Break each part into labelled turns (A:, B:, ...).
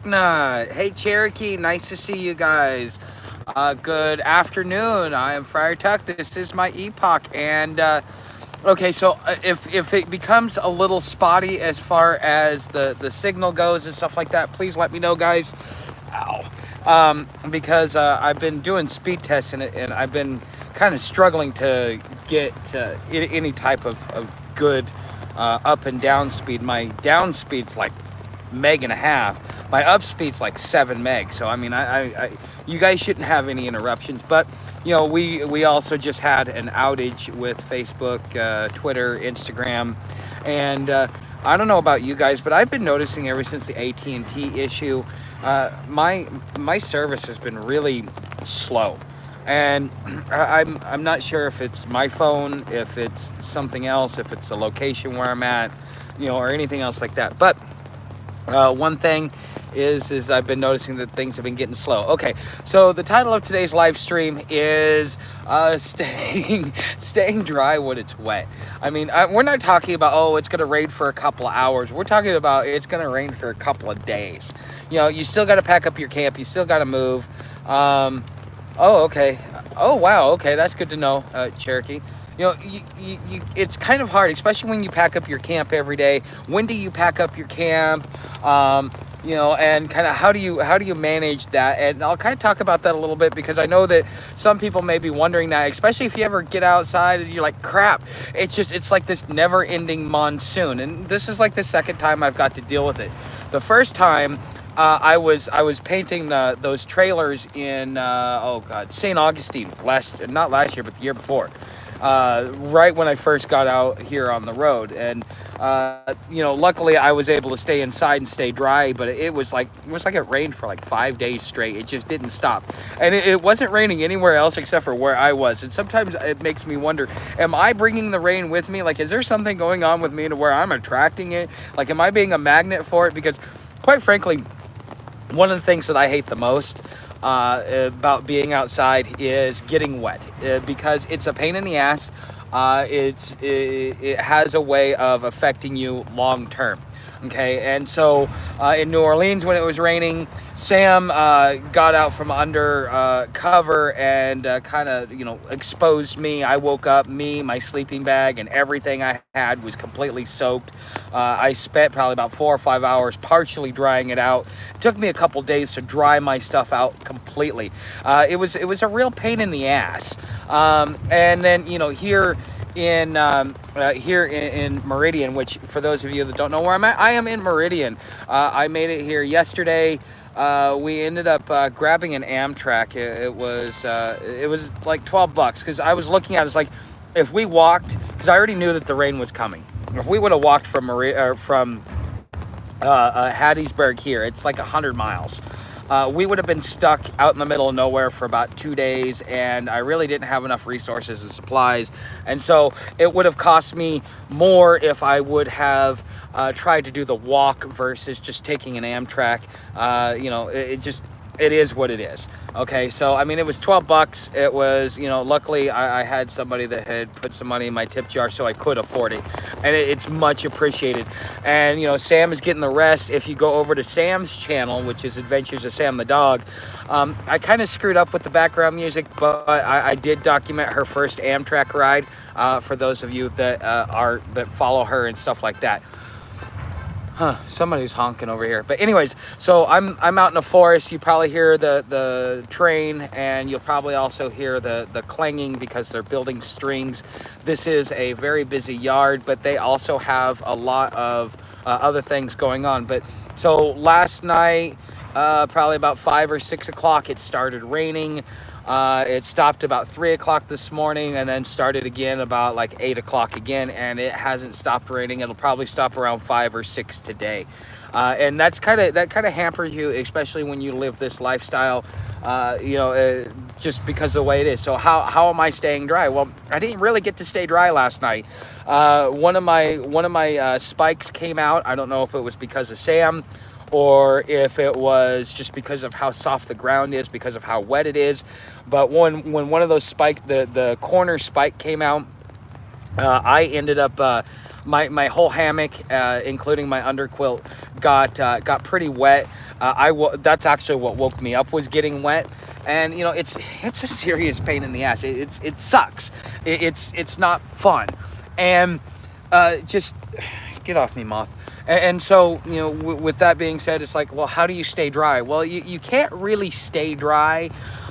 A: Hey Cherokee, nice to see you guys. Good afternoon. I am Friar Tuck. This is my epoch, and okay. So if it becomes a little spotty as far as the signal goes and stuff like that, please let me know, guys. Ow. Because I've been doing speed tests and I've been kind of struggling to get any type of good up and down speed. My down speed's like meg and a half. My up speed's like 7 meg. So I mean, you guys shouldn't have any interruptions. But we also just had an outage with Facebook, Twitter, Instagram, and I don't know about you guys, but I've been noticing ever since the AT&T issue, my service has been really slow. And I'm not sure if it's my phone, if it's something else, if it's the location where I'm at, or anything else like that. But one thing is I've been noticing that things have been getting slow. Okay, so the title of today's live stream is staying dry when it's wet. I mean, we're not talking about, it's going to rain for a couple of hours. We're talking about it's going to rain for a couple of days. You still got to pack up your camp. You still got to move. Okay. Oh, wow. Okay, that's good to know, Cherokee. It's kind of hard, especially when you pack up your camp every day. When do you pack up your camp? And kind of how do you manage that? And I'll kind of talk about that a little bit, because I know that some people may be wondering that, especially if you ever get outside and you're like, crap, it's like this never ending monsoon. And this is like the second time I've got to deal with it. The first time, I was painting those trailers in St. Augustine not last year but the year before, right when I first got out here on the road. And luckily I was able to stay inside and stay dry, but it was like it rained for like 5 days straight. It just didn't stop, and it wasn't raining anywhere else except for where I was. And sometimes it makes me wonder, am I bringing the rain with me? Like, is there something going on with me to where I'm attracting it? Like, am I being a magnet for it? Because quite frankly, one of the things that I hate the most about being outside is getting wet, because it's a pain in the ass. It has a way of affecting you long term. Okay, and so in New Orleans, when it was raining, Sam got out from under cover and kind of, exposed me. I woke up, my sleeping bag, and everything I had was completely soaked. I spent probably about 4 or 5 hours partially drying it out. It took me a couple days to dry my stuff out completely. It was a real pain in the ass. And then, here in Meridian, which for those of you that don't know where I'm at, I am in Meridian. I made it here yesterday. We ended up grabbing an Amtrak. It was like $12, because I was looking at it, it's like, if we walked, because I already knew that the rain was coming. If we would have walked from Hattiesburg here, it's like 100 miles. We would have been stuck out in the middle of nowhere for about 2 days, and I really didn't have enough resources and supplies. And so it would have cost me more if I would have tried to do the walk versus just taking an Amtrak. It is what it is. Okay, so I mean, it was $12. It was, luckily I had somebody that had put some money in my tip jar so I could afford it, and it's much appreciated. And Sam is getting the rest. If you go over to Sam's channel, which is Adventures of Sam the Dog, I kind of screwed up with the background music, but I did document her first Amtrak ride for those of you that follow her and stuff like that. Somebody's honking over here. But anyways, so I'm out in the forest. You probably hear the train, and you'll probably also hear the clanging because they're building strings. This is a very busy yard, but they also have a lot of other things going on. But so last night, probably about 5 or 6 o'clock, it started raining. It stopped about 3 o'clock this morning, and then started again about like 8 o'clock again, and it hasn't stopped raining. It'll probably stop around 5 or 6 today. And that kind of hampers you, especially when you live this lifestyle, just because of the way it is. So how am I staying dry? Well, I didn't really get to stay dry last night. One of my spikes came out. I don't know if it was because of Sam, or if it was just because of how soft the ground is, because of how wet it is. But when one of those the corner spike came out, I ended up my whole hammock, including my underquilt, got pretty wet. That's actually what woke me up, was getting wet. And it's a serious pain in the ass. It sucks. It's not fun. And just get off me, moth. And so, with that being said, it's like, well, how do you stay dry? Well, you can't really stay dry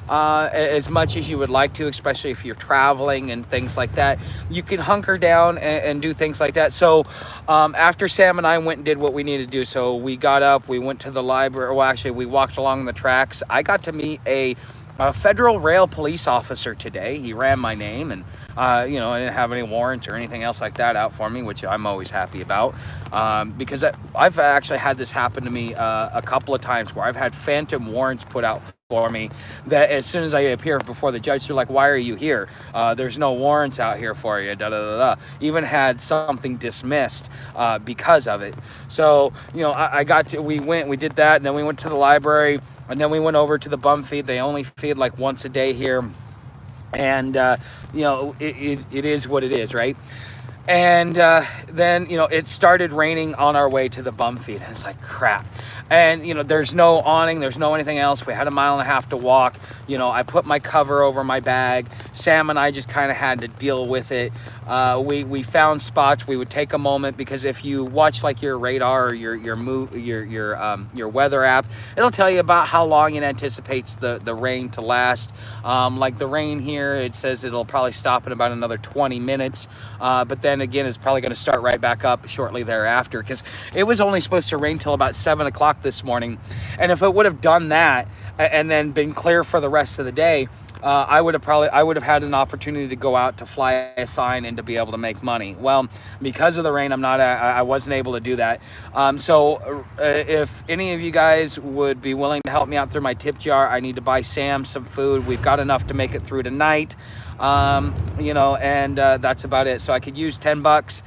A: as much as you would like to, especially if you're traveling and things like that. You can hunker down and do things like that. So after Sam and I went and did what we needed to do, so we got up, we went to the library. Well, actually, we walked along the tracks. I got to meet a federal rail police officer today. He ran my name, and I didn't have any warrants or anything else like that out for me, which I'm always happy about, because I've actually had this happen to me a couple of times, where I've had phantom warrants put out for me, that as soon as I appear before the judge, they're like, why are you here? There's no warrants out here for you, da da da da. Even had something dismissed because of it. So we did that, and then we went to the library, and then we went over to the bum feed. They only feed like once a day here, and it is what it is, right? And then it started raining on our way to the bum feed, and it's like, crap. And there's no awning, there's no anything else. We had a mile and a half to walk. I put my cover over my bag. Sam and I just kind of had to deal with it. We found spots. We would take a moment, because if you watch like your radar or your weather app, it'll tell you about how long it anticipates the rain to last. Like the rain here, it says it'll probably stop in about another 20 minutes. But then again, it's probably going to start right back up shortly thereafter, because it was only supposed to rain till about 7 o'clock this morning. And if it would have done that and then been clear for the rest of the day, I would have had an opportunity to go out to fly a sign and to be able to make money. Well, because of the rain, I wasn't able to do that. So if any of you guys would be willing to help me out through my tip jar, I need to buy Sam some food. We've got enough to make it through tonight. And that's about it. So I could use $10.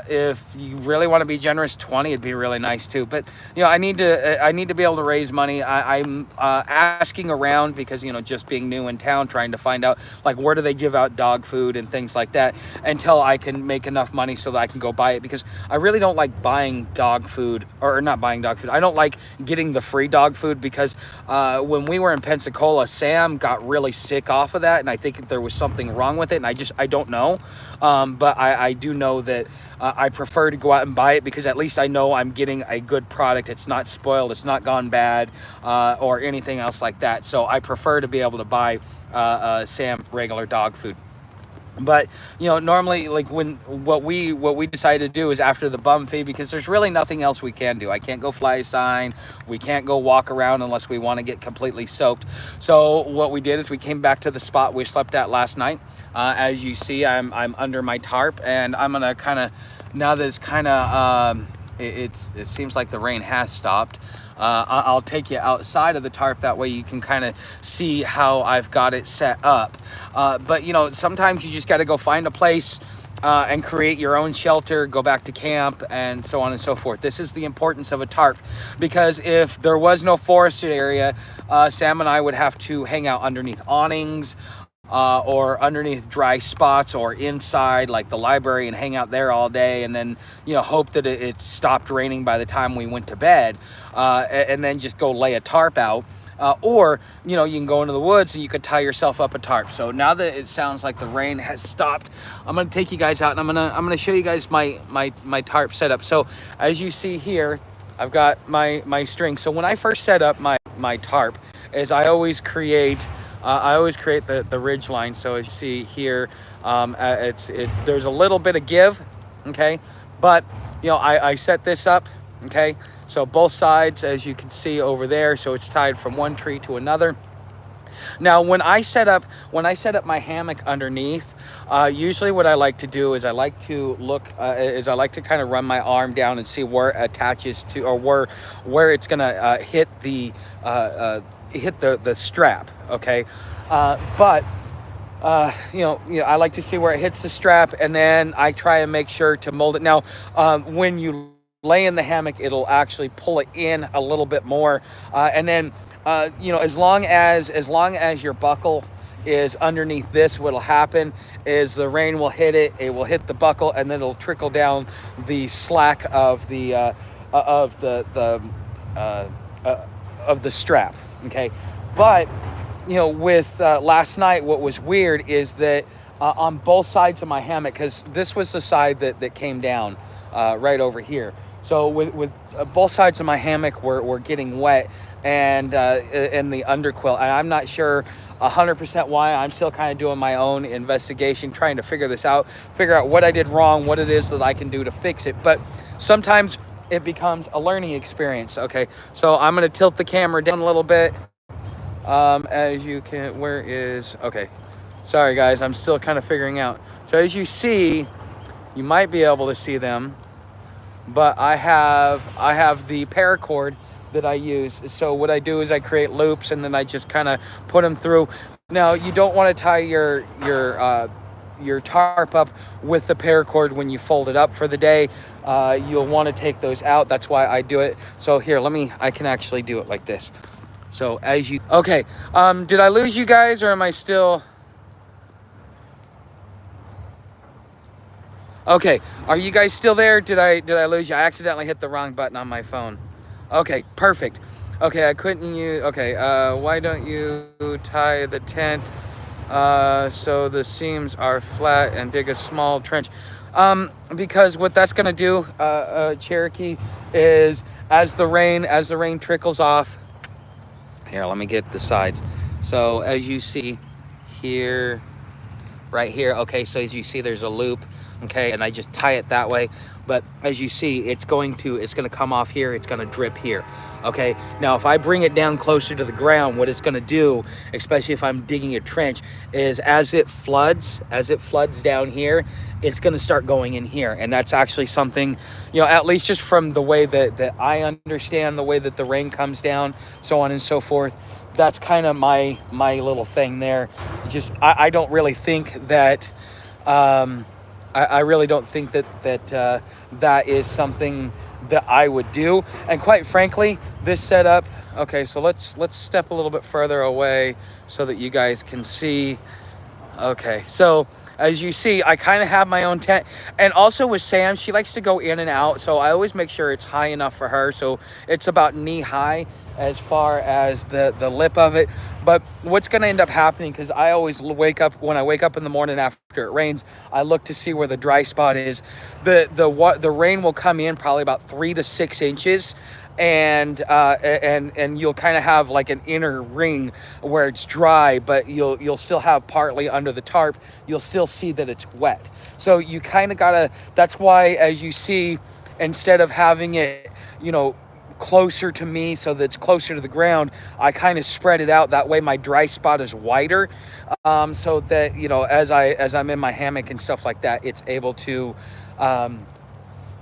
A: If you really want to be generous, 20 would be really nice too. But I need to be able to raise money. I'm asking around, because just being new in town, trying to find out like where do they give out dog food and things like that, until I can make enough money so that I can go buy it, because I really don't like buying dog food, or not buying dog food. I don't like getting the free dog food, because when we were in Pensacola, Sam got really sick off of that, and I think there was something wrong with it, and I don't know. But I do know that I prefer to go out and buy it, because at least I know I'm getting a good product. It's not spoiled, it's not gone bad, or anything else like that. So I prefer to be able to buy Sam regular dog food. But normally, like what we decided to do is after the bum feed, because there's really nothing else we can do. I can't go fly a sign, we can't go walk around unless we want to get completely soaked. So what we did is we came back to the spot we slept at last night. As you see, I'm under my tarp, and I'm gonna kind of, now that it's kind of it seems like the rain has stopped, I'll take you outside of the tarp. That way you can kind of see how I've got it set up. But sometimes you just got to go find a place and create your own shelter, go back to camp, and so on and so forth. This is the importance of a tarp, because if there was no forested area, Sam and I would have to hang out underneath awnings, or underneath dry spots, or inside like the library, and hang out there all day, and then hope that it stopped raining by the time we went to bed, and then just go lay a tarp out. Or you can go into the woods and you could tie yourself up a tarp. So now that it sounds like the rain has stopped, I'm gonna take you guys out, and I'm gonna show you guys my tarp setup. So as you see here, I've got my string. So when I first set up my tarp, is I always create the ridge line. So as you see here, there's a little bit of give, okay, but I set this up, okay. So both sides, as you can see over there, so it's tied from one tree to another. Now, when I set up my hammock underneath, usually what I like to do is I like to kind of run my arm down and see where it attaches to, or where it's gonna hit the strap, okay. But I like to see where it hits the strap, and then I try and make sure to mold it. Now, when you lay in the hammock, it'll actually pull it in a little bit more, and then as long as your buckle is underneath this, what'll happen is the rain will hit it, it will hit the buckle, and then it'll trickle down the slack of uh, uh, the strap. Okay, but with last night, what was weird is that on both sides of my hammock, because this was the side that came down right over here. So with both sides of my hammock were getting wet, and in the underquilt, and I'm not sure 100% why. I'm still kind of doing my own investigation, trying to figure this out, figure out what I did wrong, what it is that I can do to fix it. But sometimes it becomes a learning experience. Okay, so I'm going to tilt the camera down a little bit. As you can, okay. Sorry guys, I'm still kind of figuring out. So as you see, you might be able to see them, but I have the paracord that I use. So what I do is I create loops, and then I just kind of put them through. Now you don't want to tie your tarp up with the paracord when you fold it up for the day. You'll want to take those out. That's why I do it. So here, I can actually do it like this. So okay, did I lose you guys, or am I still? Okay, are you guys still there? Did I lose you? I accidentally hit the wrong button on my phone. Okay, perfect. Okay, I couldn't use, okay, why don't you tie the tent so the seams are flat and dig a small trench? Because what that's gonna do, Cherokee, is as the rain trickles off, here, let me get the sides. So as you see here, right here, okay, so as you see there's a loop, okay, and I just tie it that way. But as you see, it's going to come off here, it's going to drip here. Okay, now if I bring it down closer to the ground, what it's going to do, especially if I'm digging a trench, is as it floods down here, it's going to start going in here. And that's actually something, at least just from the way that I understand the way that the rain comes down, so on and so forth, that's kind of my little thing there. Just I don't really think that I really don't think that that is something that I would do. And quite frankly, this setup, okay, so let's step a little bit further away so that you guys can see. Okay, so as you see, I kind of have my own tent. And also with Sam, she likes to go in and out, so I always make sure it's high enough for her. So it's about knee high as far as the lip of it. But what's going to end up happening, because I always when I wake up in the morning after it rains, I look to see where the dry spot is. The rain will come in probably about 3 to 6 inches, and you'll kind of have like an inner ring where it's dry, but you'll still have partly under the tarp, you'll still see that it's wet. So you kind of gotta, that's why, as you see, instead of having it closer to me so that it's closer to the ground, I kind of spread it out. That way my dry spot is wider, so that as I'm in my hammock and stuff like that, it's able to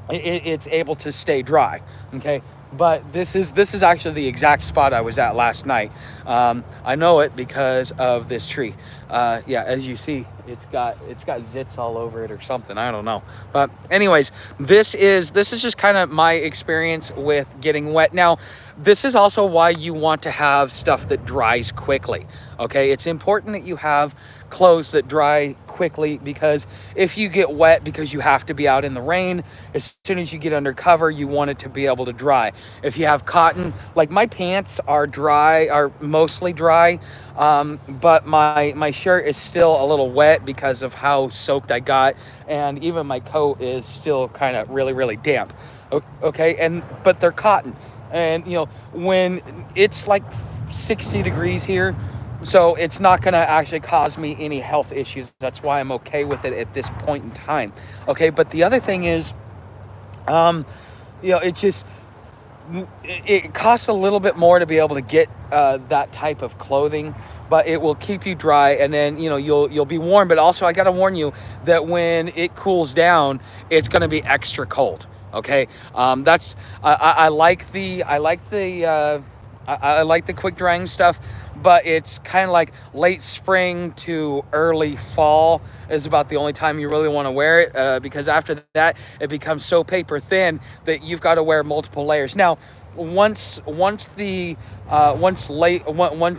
A: it's able to stay dry. Okay, but this is actually the exact spot I was at last night. I know it because of this tree. Yeah, as you see, it's got zits all over it or something, I don't know. But anyways, this is just kind of my experience with getting wet. Now, this is also why you want to have stuff that dries quickly. Okay, it's important that you have clothes that dry quickly, because if you get wet because you have to be out in the rain, as soon as you get under cover, you want it to be able to dry. If you have cotton, like my pants are mostly dry, but my shirt is still a little wet because of how soaked I got, and even my coat is still kind of really damp. Okay, but they're cotton, and when it's like 60 degrees here, so it's not going to actually cause me any health issues. That's why I'm okay with it at this point in time. Okay, but the other thing is, it costs a little bit more to be able to get that type of clothing, but it will keep you dry, and then you'll be warm. But also, I got to warn you that when it cools down, it's going to be extra cold. Okay, I like the quick drying stuff, but it's kind of like late spring to early fall is about the only time you really want to wear it, because after that it becomes so paper thin that you've got to wear multiple layers. Now, once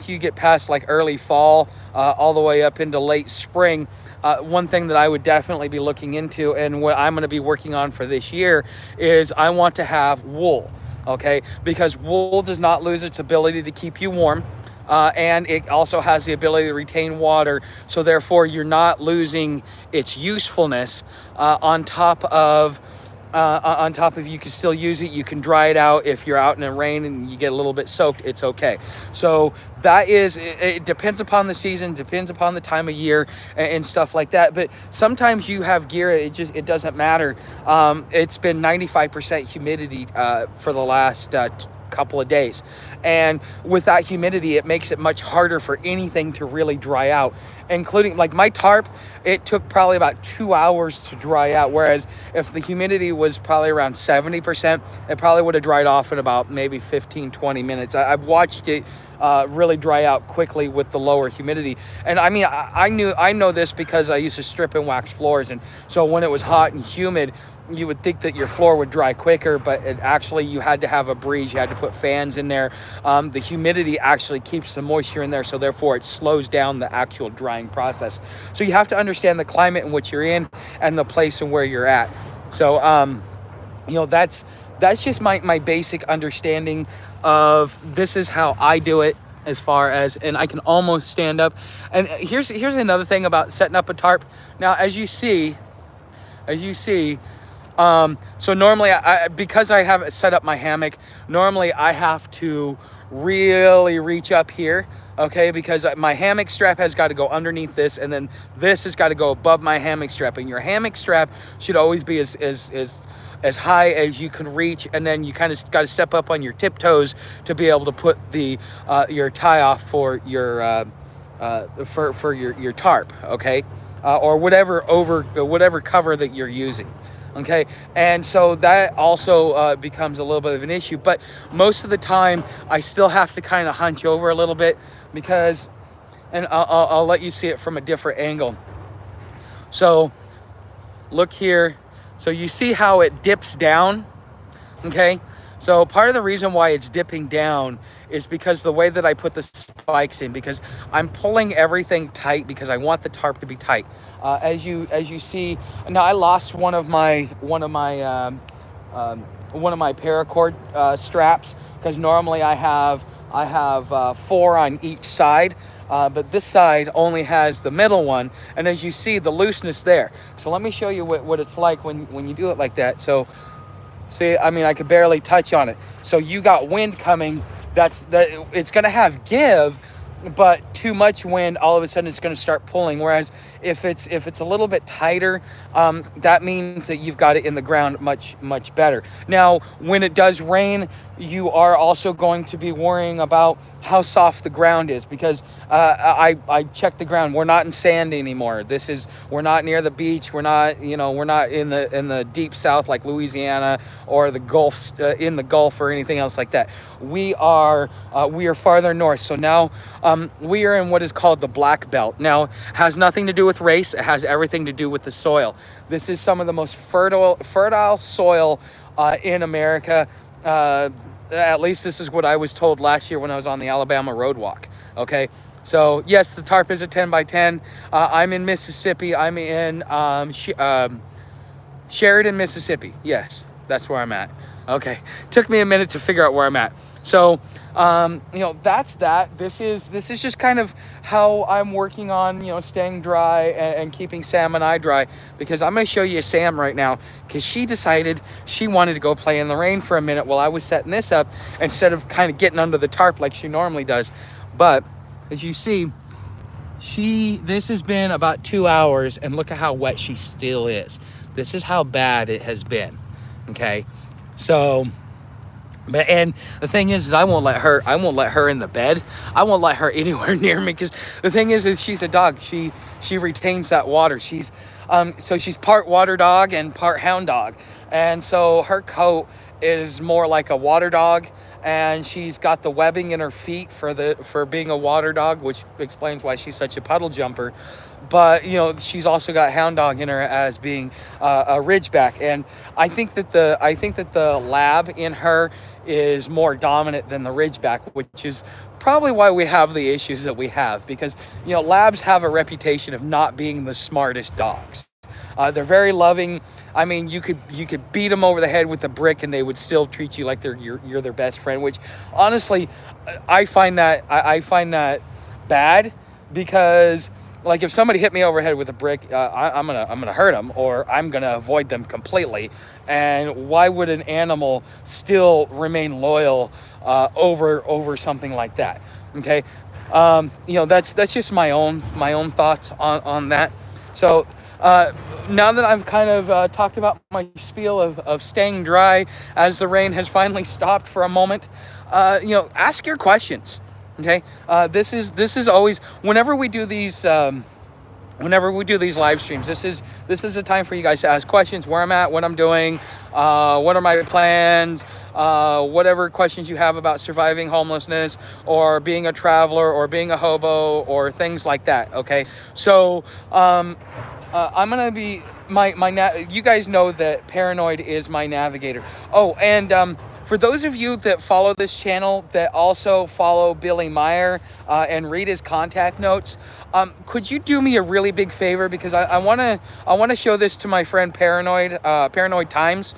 A: you get past like early fall, all the way up into late spring, one thing that I would definitely be looking into, and what I'm going to be working on for this year, is I want to have wool. Okay, because wool does not lose its ability to keep you warm. And it also has the ability to retain water, so therefore you're not losing its usefulness. On top of, you can still use it. You can dry it out. If you're out in the rain and you get a little bit soaked, it's okay. So that is, it depends upon the season, depends upon the time of year, and stuff like that. But sometimes you have gear, it doesn't matter. It's been 95% humidity for the last couple of days, and with that humidity, it makes it much harder for anything to really dry out, including like my tarp. It took probably about 2 hours to dry out, whereas if the humidity was probably around 70%, it probably would have dried off in about maybe 15-20 minutes. I've watched it really dry out quickly with the lower humidity. And I mean, I know this because I used to strip and wax floors, and so when it was hot and humid, you would think that your floor would dry quicker, but actually you had to have a breeze. You had to put fans in there. The humidity actually keeps the moisture in there, so therefore it slows down the actual drying process. So you have to understand the climate in which you're in and the place and where you're at. So that's just my basic understanding of this is how I do it, as far as, and I can almost stand up. And here's another thing about setting up a tarp. Now, as you see, so normally, because I haven't set up my hammock, normally I have to really reach up here, okay? Because my hammock strap has got to go underneath this, and then this has got to go above my hammock strap. And your hammock strap should always be as high as you can reach, and then you kind of got to step up on your tiptoes to be able to put the your tie off for your your tarp, okay? Or whatever cover that you're using. Okay, and so that also becomes a little bit of an issue, but most of the time I still have to kind of hunch over a little bit, because, and I'll let you see it from a different angle. So look here, so you see how it dips down, okay? So part of the reason why it's dipping down is because the way that I put the spikes in, because I'm pulling everything tight because I want the tarp to be tight. As you see, now I lost one of my paracord straps, because normally I have 4 on each side, but this side only has the middle one, and as you see, the looseness there. So let me show you what it's like when you do it like that. So see, I mean, I could barely touch on it. So you got wind coming. It's going to have give, but too much wind, all of a sudden it's going to start pulling. Whereas if it's a little bit tighter, that means that you've got it in the ground much better. Now, when it does rain, you are also going to be worrying about how soft the ground is, because I checked the ground. We're not in sand anymore. We're not near the beach. We're not in the deep south like Louisiana or the Gulf, in the Gulf or anything else like that. We are farther north. So now we are in what is called the Black Belt. Now, it has nothing to do with race. It has everything to do with the soil. This is some of the most fertile soil in America. At least this is what I was told last year when I was on the Alabama road walk. Okay, so yes, the tarp is a 10 by 10. I'm in Mississippi. I'm in Sheridan, Mississippi. Yes, that's where I'm at. Okay, took me a minute to figure out where I'm at. So that's that. This is just kind of how I'm working on staying dry and keeping Sam and I dry, because I'm going to show you Sam right now, because she decided she wanted to go play in the rain for a minute while I was setting this up, instead of kind of getting under the tarp like she normally does. But as you see, this has been about 2 hours, and look at how wet she still is. This is how bad it has been. Okay, so. And the thing is I won't let her in the bed. I won't let her anywhere near me, because the thing is she's a dog. She retains that water. She's part water dog and part hound dog. And so her coat is more like a water dog, and she's got the webbing in her feet for being a water dog, which explains why she's such a puddle jumper. But she's also got hound dog in her as being a ridgeback, and I think that the lab in her is more dominant than the Ridgeback, which is probably why we have the issues that we have, because labs have a reputation of not being the smartest dogs. They're very loving. I mean, you could beat them over the head with a brick and they would still treat you like you're their best friend. Which, honestly, I find that bad, because like if somebody hit me over the head with a brick, I'm gonna hurt them, or I'm gonna avoid them completely. And why would an animal still remain loyal over something like that? Okay, that's just my own thoughts on that. So now that I've kind of talked about my spiel of staying dry as the rain has finally stopped for a moment, ask your questions. Okay, this is always, whenever we do these live streams, this is a time for you guys to ask questions: where I'm at, what I'm doing, what are my plans, whatever questions you have about surviving homelessness, or being a traveler, or being a hobo, or things like that. Okay, so I'm gonna be you guys know that Paranoid is my navigator. Oh, and for those of you that follow this channel, that also follow Billy Meyer and read his contact notes, could you do me a really big favor? Because I wanna show this to my friend Paranoid Times.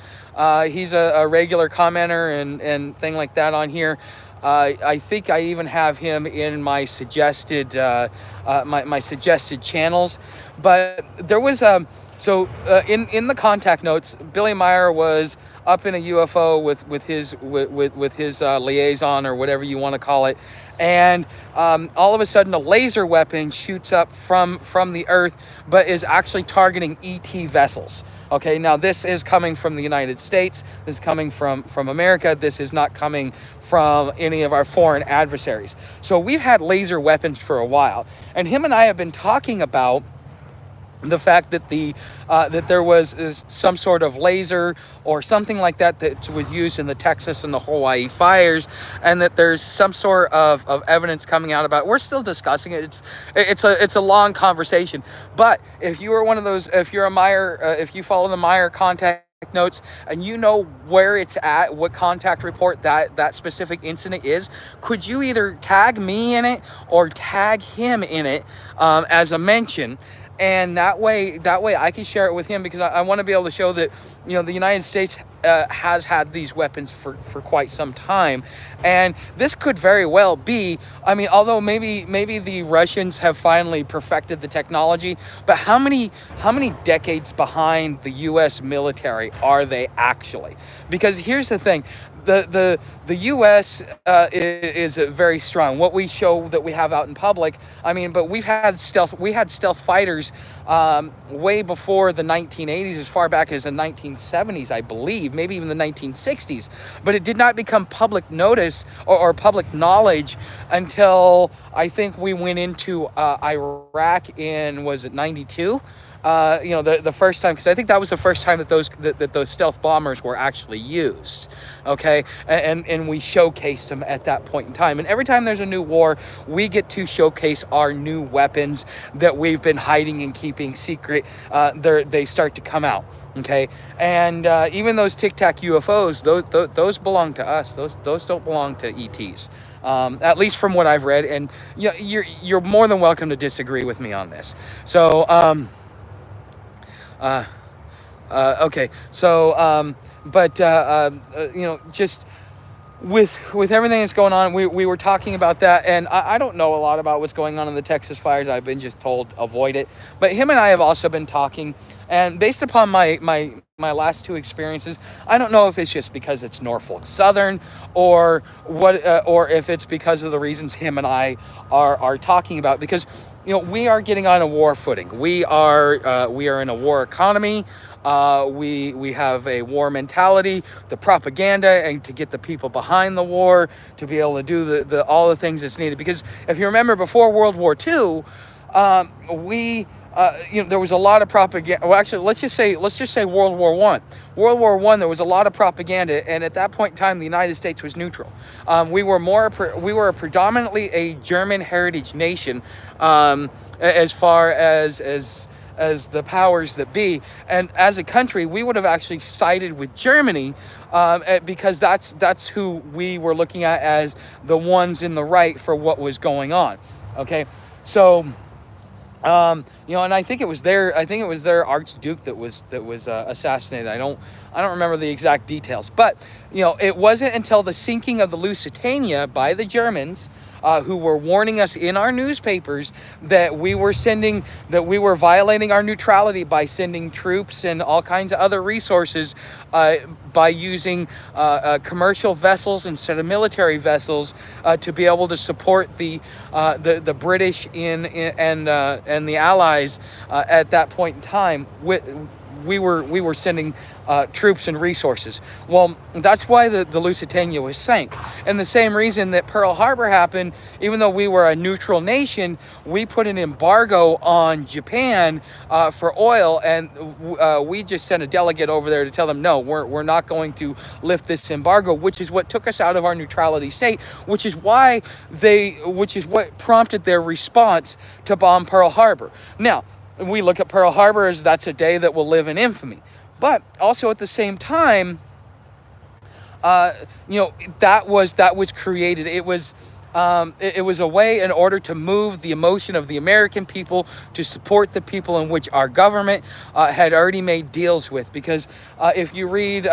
A: He's a regular commenter and thing like that on here. I think I even have him in my suggested my suggested channels. But there was in the contact notes, Billy Meyer was up in a UFO with his liaison, or whatever you want to call it, and all of a sudden a laser weapon shoots up from the Earth, but is actually targeting ET vessels. Okay, now this is coming from the United States. This is coming from America. This is not coming from any of our foreign adversaries. So we've had laser weapons for a while, and him and I have been talking about the fact that that there was some sort of laser or something like that was used in the Texas and the Hawaii fires, and that there's some sort of evidence coming out about it. We're still discussing it. It's a long conversation. But if you are one of those, if you're a Meyer, if you follow the Meyer contact notes and you know where it's at, what contact report that specific incident is, could you either tag me in it or tag him in it as a mention? And that way I can share it with him, because I want to be able to show that the United States has had these weapons for quite some time. And this could very well be, I mean, although maybe the Russians have finally perfected the technology, but how many decades behind the US military are they actually? Because here's the thing, the U.S. Is very strong. What we show that we have out in public, I mean, but we had stealth fighters way before the 1980s, as far back as the 1970s, I believe, maybe even the 1960s. But it did not become public notice or public knowledge until I think we went into Iraq in, was it 92? The first time, because I think that was the first time that those stealth bombers were actually used. Okay, and we showcased them at that point in time. And every time there's a new war, we get to showcase our new weapons that we've been hiding and keeping secret. They start to come out. Okay, and even those Tic Tac UFOs, those belong to us. Those don't belong to ETs. At least from what I've read. And you're more than welcome to disagree with me on this. So. Okay, so just with everything that's going on, we were talking about that, and I don't know a lot about what's going on in the Texas fires. I've been just told avoid it. But him and I have also been talking, and based upon my last two experiences, I don't know if it's just because it's Norfolk Southern or what, or if it's because of the reasons him and I are talking about, because we are getting on a war footing. We are in a war economy. We have a war mentality, the propaganda, and to get the people behind the war to be able to do all the things that's needed. Because if you remember, before World War II, there was a lot of propaganda. Well, actually, let's just say World War I. World War I, there was a lot of propaganda, and at that point in time, the United States was neutral. We were predominantly a German heritage nation, as far as the powers that be. And as a country, we would have actually sided with Germany, because that's who we were looking at as the ones in the right for what was going on. Okay, so and I think it was their Archduke that was assassinated. I don't remember the exact details, but it wasn't until the sinking of the Lusitania by the Germans, who were warning us in our newspapers that we were violating our neutrality by sending troops and all kinds of other resources, by using commercial vessels instead of military vessels, to be able to support the British and the Allies at that point in time. We were sending troops and resources. Well, that's why the Lusitania was sank. And the same reason that Pearl Harbor happened, even though we were a neutral nation, we put an embargo on Japan for oil, and we just sent a delegate over there to tell them, no, we're not going to lift this embargo, which is what took us out of our neutrality state, which is what prompted their response to bomb Pearl Harbor. Now, we look at Pearl Harbor as that's a day that will live in infamy. But also at the same time, that was created. It was a way in order to move the emotion of the American people to support the people in which our government had already made deals with. Because if you read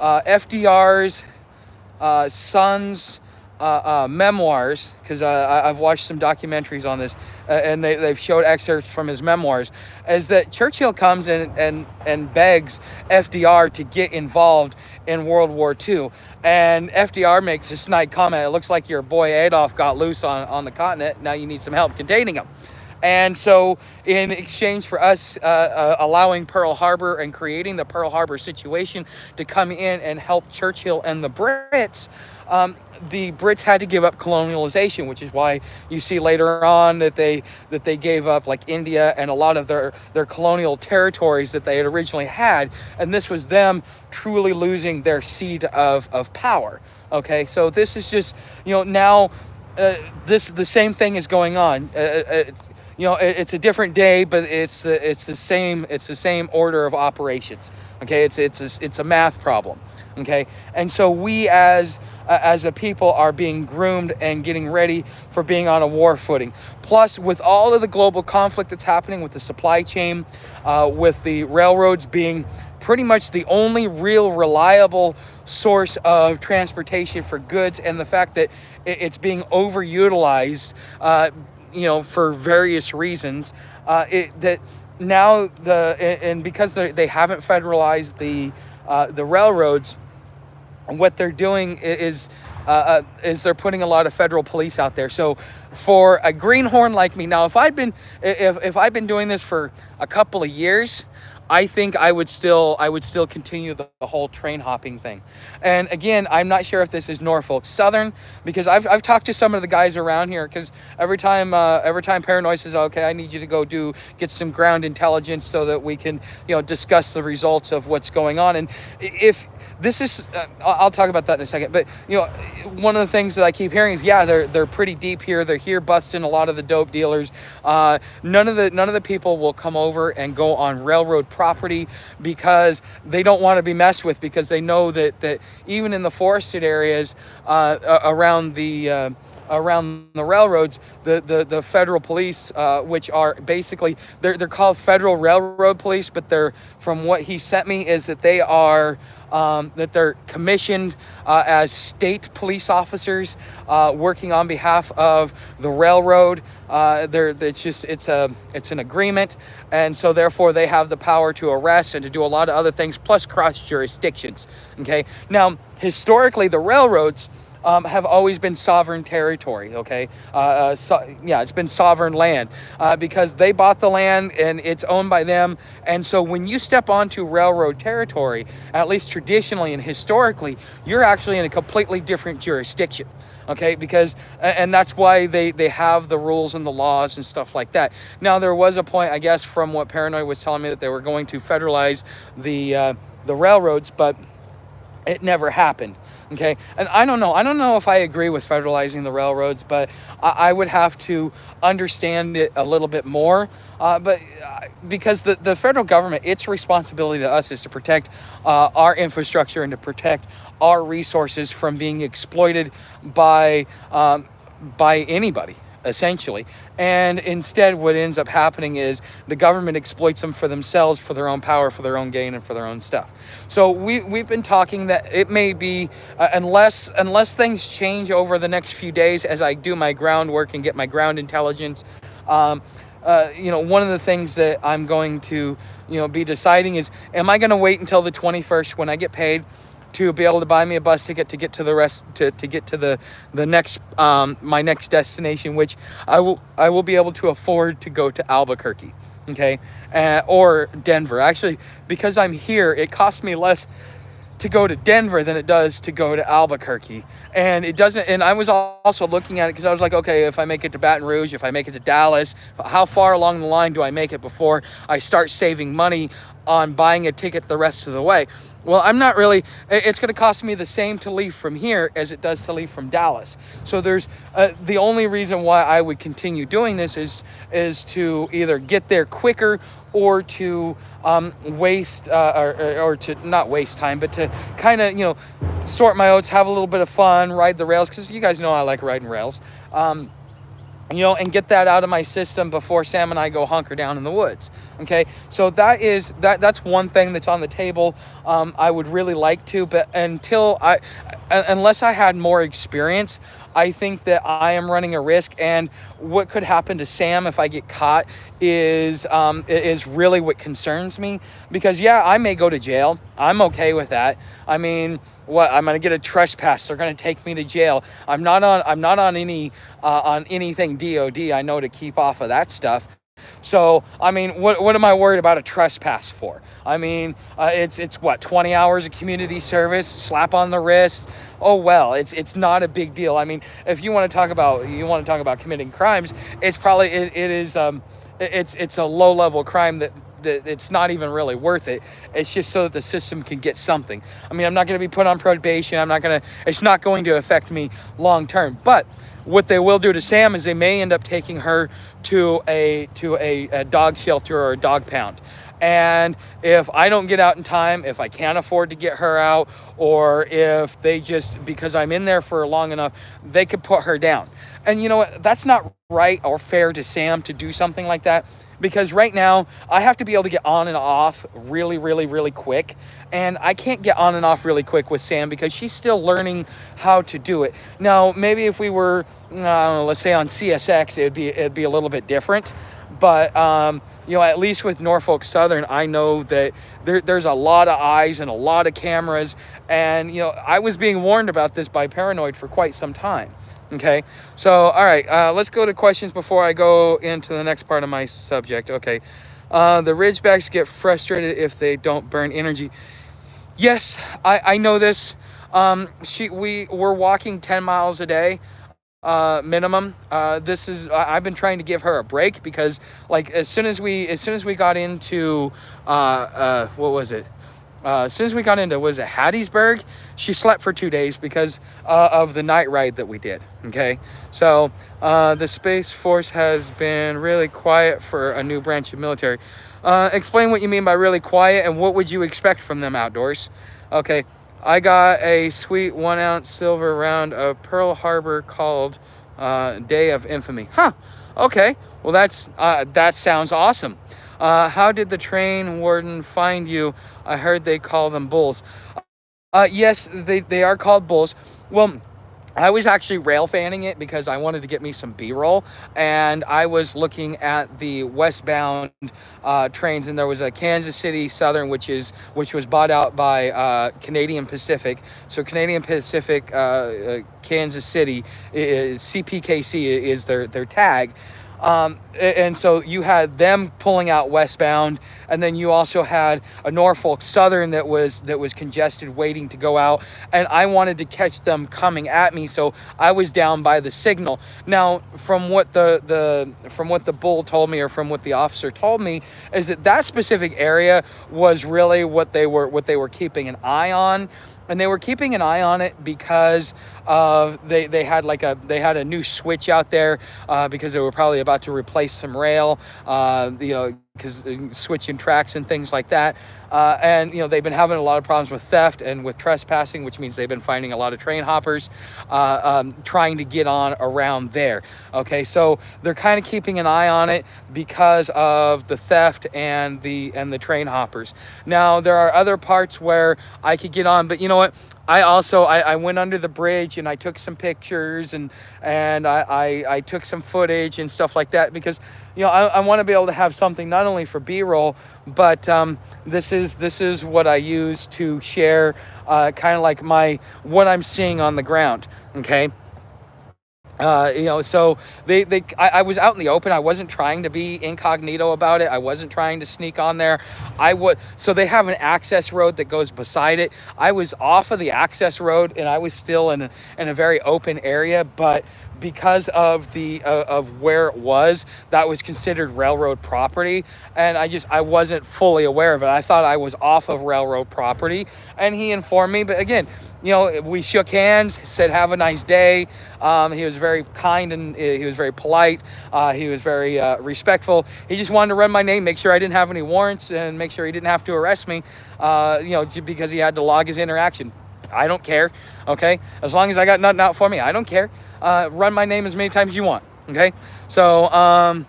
A: FDR's son's memoirs, because I've watched some documentaries on this, and they've showed excerpts from his memoirs, is that Churchill comes and begs FDR to get involved in World War II. And FDR makes a snide comment, it looks like your boy Adolf got loose on the continent, now you need some help containing him. And so in exchange for us allowing Pearl Harbor and creating the Pearl Harbor situation to come in and help Churchill and the Brits, the Brits had to give up colonialization, which is why you see later on that they gave up like India and a lot of their colonial territories that they had originally had. And this was them truly losing their seat of power. Okay, so this is just, now the same thing is going on. It's a different day, but it's the same order of operations. Okay, it's a math problem. Okay, and so we as a people are being groomed and getting ready for being on a war footing. Plus, with all of the global conflict that's happening with the supply chain, with the railroads being pretty much the only real reliable source of transportation for goods, and the fact that it's being overutilized, for various reasons, that now because they haven't federalized the railroads, what they're doing is they're putting a lot of federal police out there. So for a greenhorn like me, now if I've been doing this for a couple of years, I think I would still continue the whole train hopping thing. And again, I'm not sure if this is Norfolk Southern, because I've talked to some of the guys around here, because every time Paranoid says, okay, I need you to get some ground intelligence so that we can discuss the results of what's going on. And if this is, I'll talk about that in a second. But one of the things that I keep hearing is, they're pretty deep here. They're here busting a lot of the dope dealers. None of the people will come over and go on railroad property because they don't want to be messed with, because they know that even in the forested areas around the railroads, the federal police, which are basically they're called Federal Railroad Police, but from what he sent me is that they are that they're commissioned as state police officers working on behalf of the railroad. It's an agreement, and so therefore they have the power to arrest and to do a lot of other things, plus cross jurisdictions. Okay, now historically the railroads have always been sovereign territory. Okay, it's been sovereign land because they bought the land and it's owned by them. And so when you step onto railroad territory, at least traditionally and historically, you're actually in a completely different jurisdiction. Okay, because and that's why they have the rules and the laws and stuff like that. Now there was a point, I guess, from what Paranoid was telling me, that they were going to federalize the railroads, but It never happened. Okay. And I don't know if I agree with federalizing the railroads, but I would have to understand it a little bit more. But because the federal government, its responsibility to us is to protect our infrastructure and to protect our resources from being exploited by by anybody, essentially. And instead, what ends up happening is the government exploits them for themselves, for their own power, for their own gain, and for their own stuff. So we've been talking that it may be, unless things change over the next few days as I do my groundwork and get my ground intelligence. One of the things that I'm going to, be deciding is, am I going to wait until the 21st when I get paid to be able to buy me a bus ticket to get to the rest to get to the next my next destination, which I will be able to afford to go to Albuquerque, okay, or Denver. Actually, because I'm here, it costs me less to go to Denver than it does to go to Albuquerque. And it doesn't, and I was also looking at it because I was like, okay, if I make it to Baton Rouge, if I make it to Dallas, how far along the line do I make it before I start saving money on buying a ticket the rest of the way? Well, I'm not really, it's going to cost me the same to leave from here as it does to leave from Dallas. So there's, the only reason why I would continue doing this is to either get there quicker or to waste or to not waste time, but to kind of sort my oats, have a little bit of fun, ride the rails, because you guys know I like riding rails, and get that out of my system before Sam and I go hunker down in the woods. Okay, so that's one thing that's on the table. I would really like to, but unless I had more experience, I think that I am running a risk. And what could happen to Sam if I get caught is really what concerns me. Because I may go to jail. I'm okay with that. I mean, what, I'm gonna get a trespass? They're gonna take me to jail. I'm not on anything DOD. I know to keep off of that stuff. So, I mean, what am I worried about a trespass for? I mean, it's what, 20 hours of community service, slap on the wrist. Oh, well, it's not a big deal. I mean, if you want to talk about committing crimes, it's probably, it's a low level crime that it's not even really worth it. It's just so that the system can get something. I mean, I'm not going to be put on probation. It's not going to affect me long term. But what they will do to Sam is they may end up taking her to a dog shelter or a dog pound. And if I don't get out in time, if I can't afford to get her out, or if they just, because I'm in there for long enough, they could put her down. And you know what? That's not right or fair to Sam to do something like that. Because right now, I have to be able to get on and off really, really, really quick. And I can't get on and off really quick with Sam because she's still learning how to do it. Now, maybe if we were, let's say on CSX, it'd be a little bit different. But, at least with Norfolk Southern, I know that there's a lot of eyes and a lot of cameras. And, I was being warned about this by Paranoid for quite some time. Okay, so, all right, let's go to questions before I go into the next part of my subject. Okay, the Ridgebacks get frustrated if they don't burn energy. Yes, I know this. We're walking 10 miles a day, minimum. I've been trying to give her a break because, like, as soon as we got into, what was it? As soon as we got into, Hattiesburg, she slept for 2 days because of the night ride that we did. Okay, so the Space Force has been really quiet for a new branch of military. Explain what you mean by really quiet and what would you expect from them outdoors. Okay, I got a sweet 1 ounce silver round of Pearl Harbor called Day of Infamy. Huh, okay, well that sounds awesome. How did the train warden find you? I heard they call them bulls. Yes, they are called bulls. Well, I was actually rail fanning it because I wanted to get me some B-roll, and I was looking at the westbound trains, and there was a Kansas City Southern, which was bought out by Canadian Pacific. So Canadian Pacific, Kansas City, CPKC is their tag. And so you had them pulling out westbound, and then you also had a Norfolk Southern that was congested waiting to go out, and I wanted to catch them coming at me, so I was down by the signal. Now, from what the bull told me, or from what the officer told me, is that specific area was really what they were keeping an eye on. and they were keeping an eye on it because of they had a new switch out there, because they were probably about to replace some rail, because switching tracks and things like that. And they've been having a lot of problems with theft and with trespassing, which means they've been finding a lot of train hoppers trying to get on around there. Okay, so they're kind of keeping an eye on it because of the theft and the train hoppers. Now there are other parts where I could get on, but you know what? I went under the bridge and I took some pictures and I took some footage and stuff like that, because I want to be able to have something not only for B-roll, but this is what I use to share kind of like what I'm seeing on the ground. Okay. So I was out in the open. I wasn't trying to be incognito about it. I wasn't trying to sneak on there. So they have an access road that goes beside it. I was off of the access road and I was still in a very open area, but because of of where it was, that was considered railroad property, and I wasn't fully aware of it. I thought I was off of railroad property, and he informed me. But again, we shook hands, said have a nice day. He was very kind and he was very polite. He was very respectful. He just wanted to run my name, make sure I didn't have any warrants, and make sure he didn't have to arrest me, because he had to log his interaction. I don't care, okay? As long as I got nothing out for me, I don't care. Run my name as many times as you want, okay? So,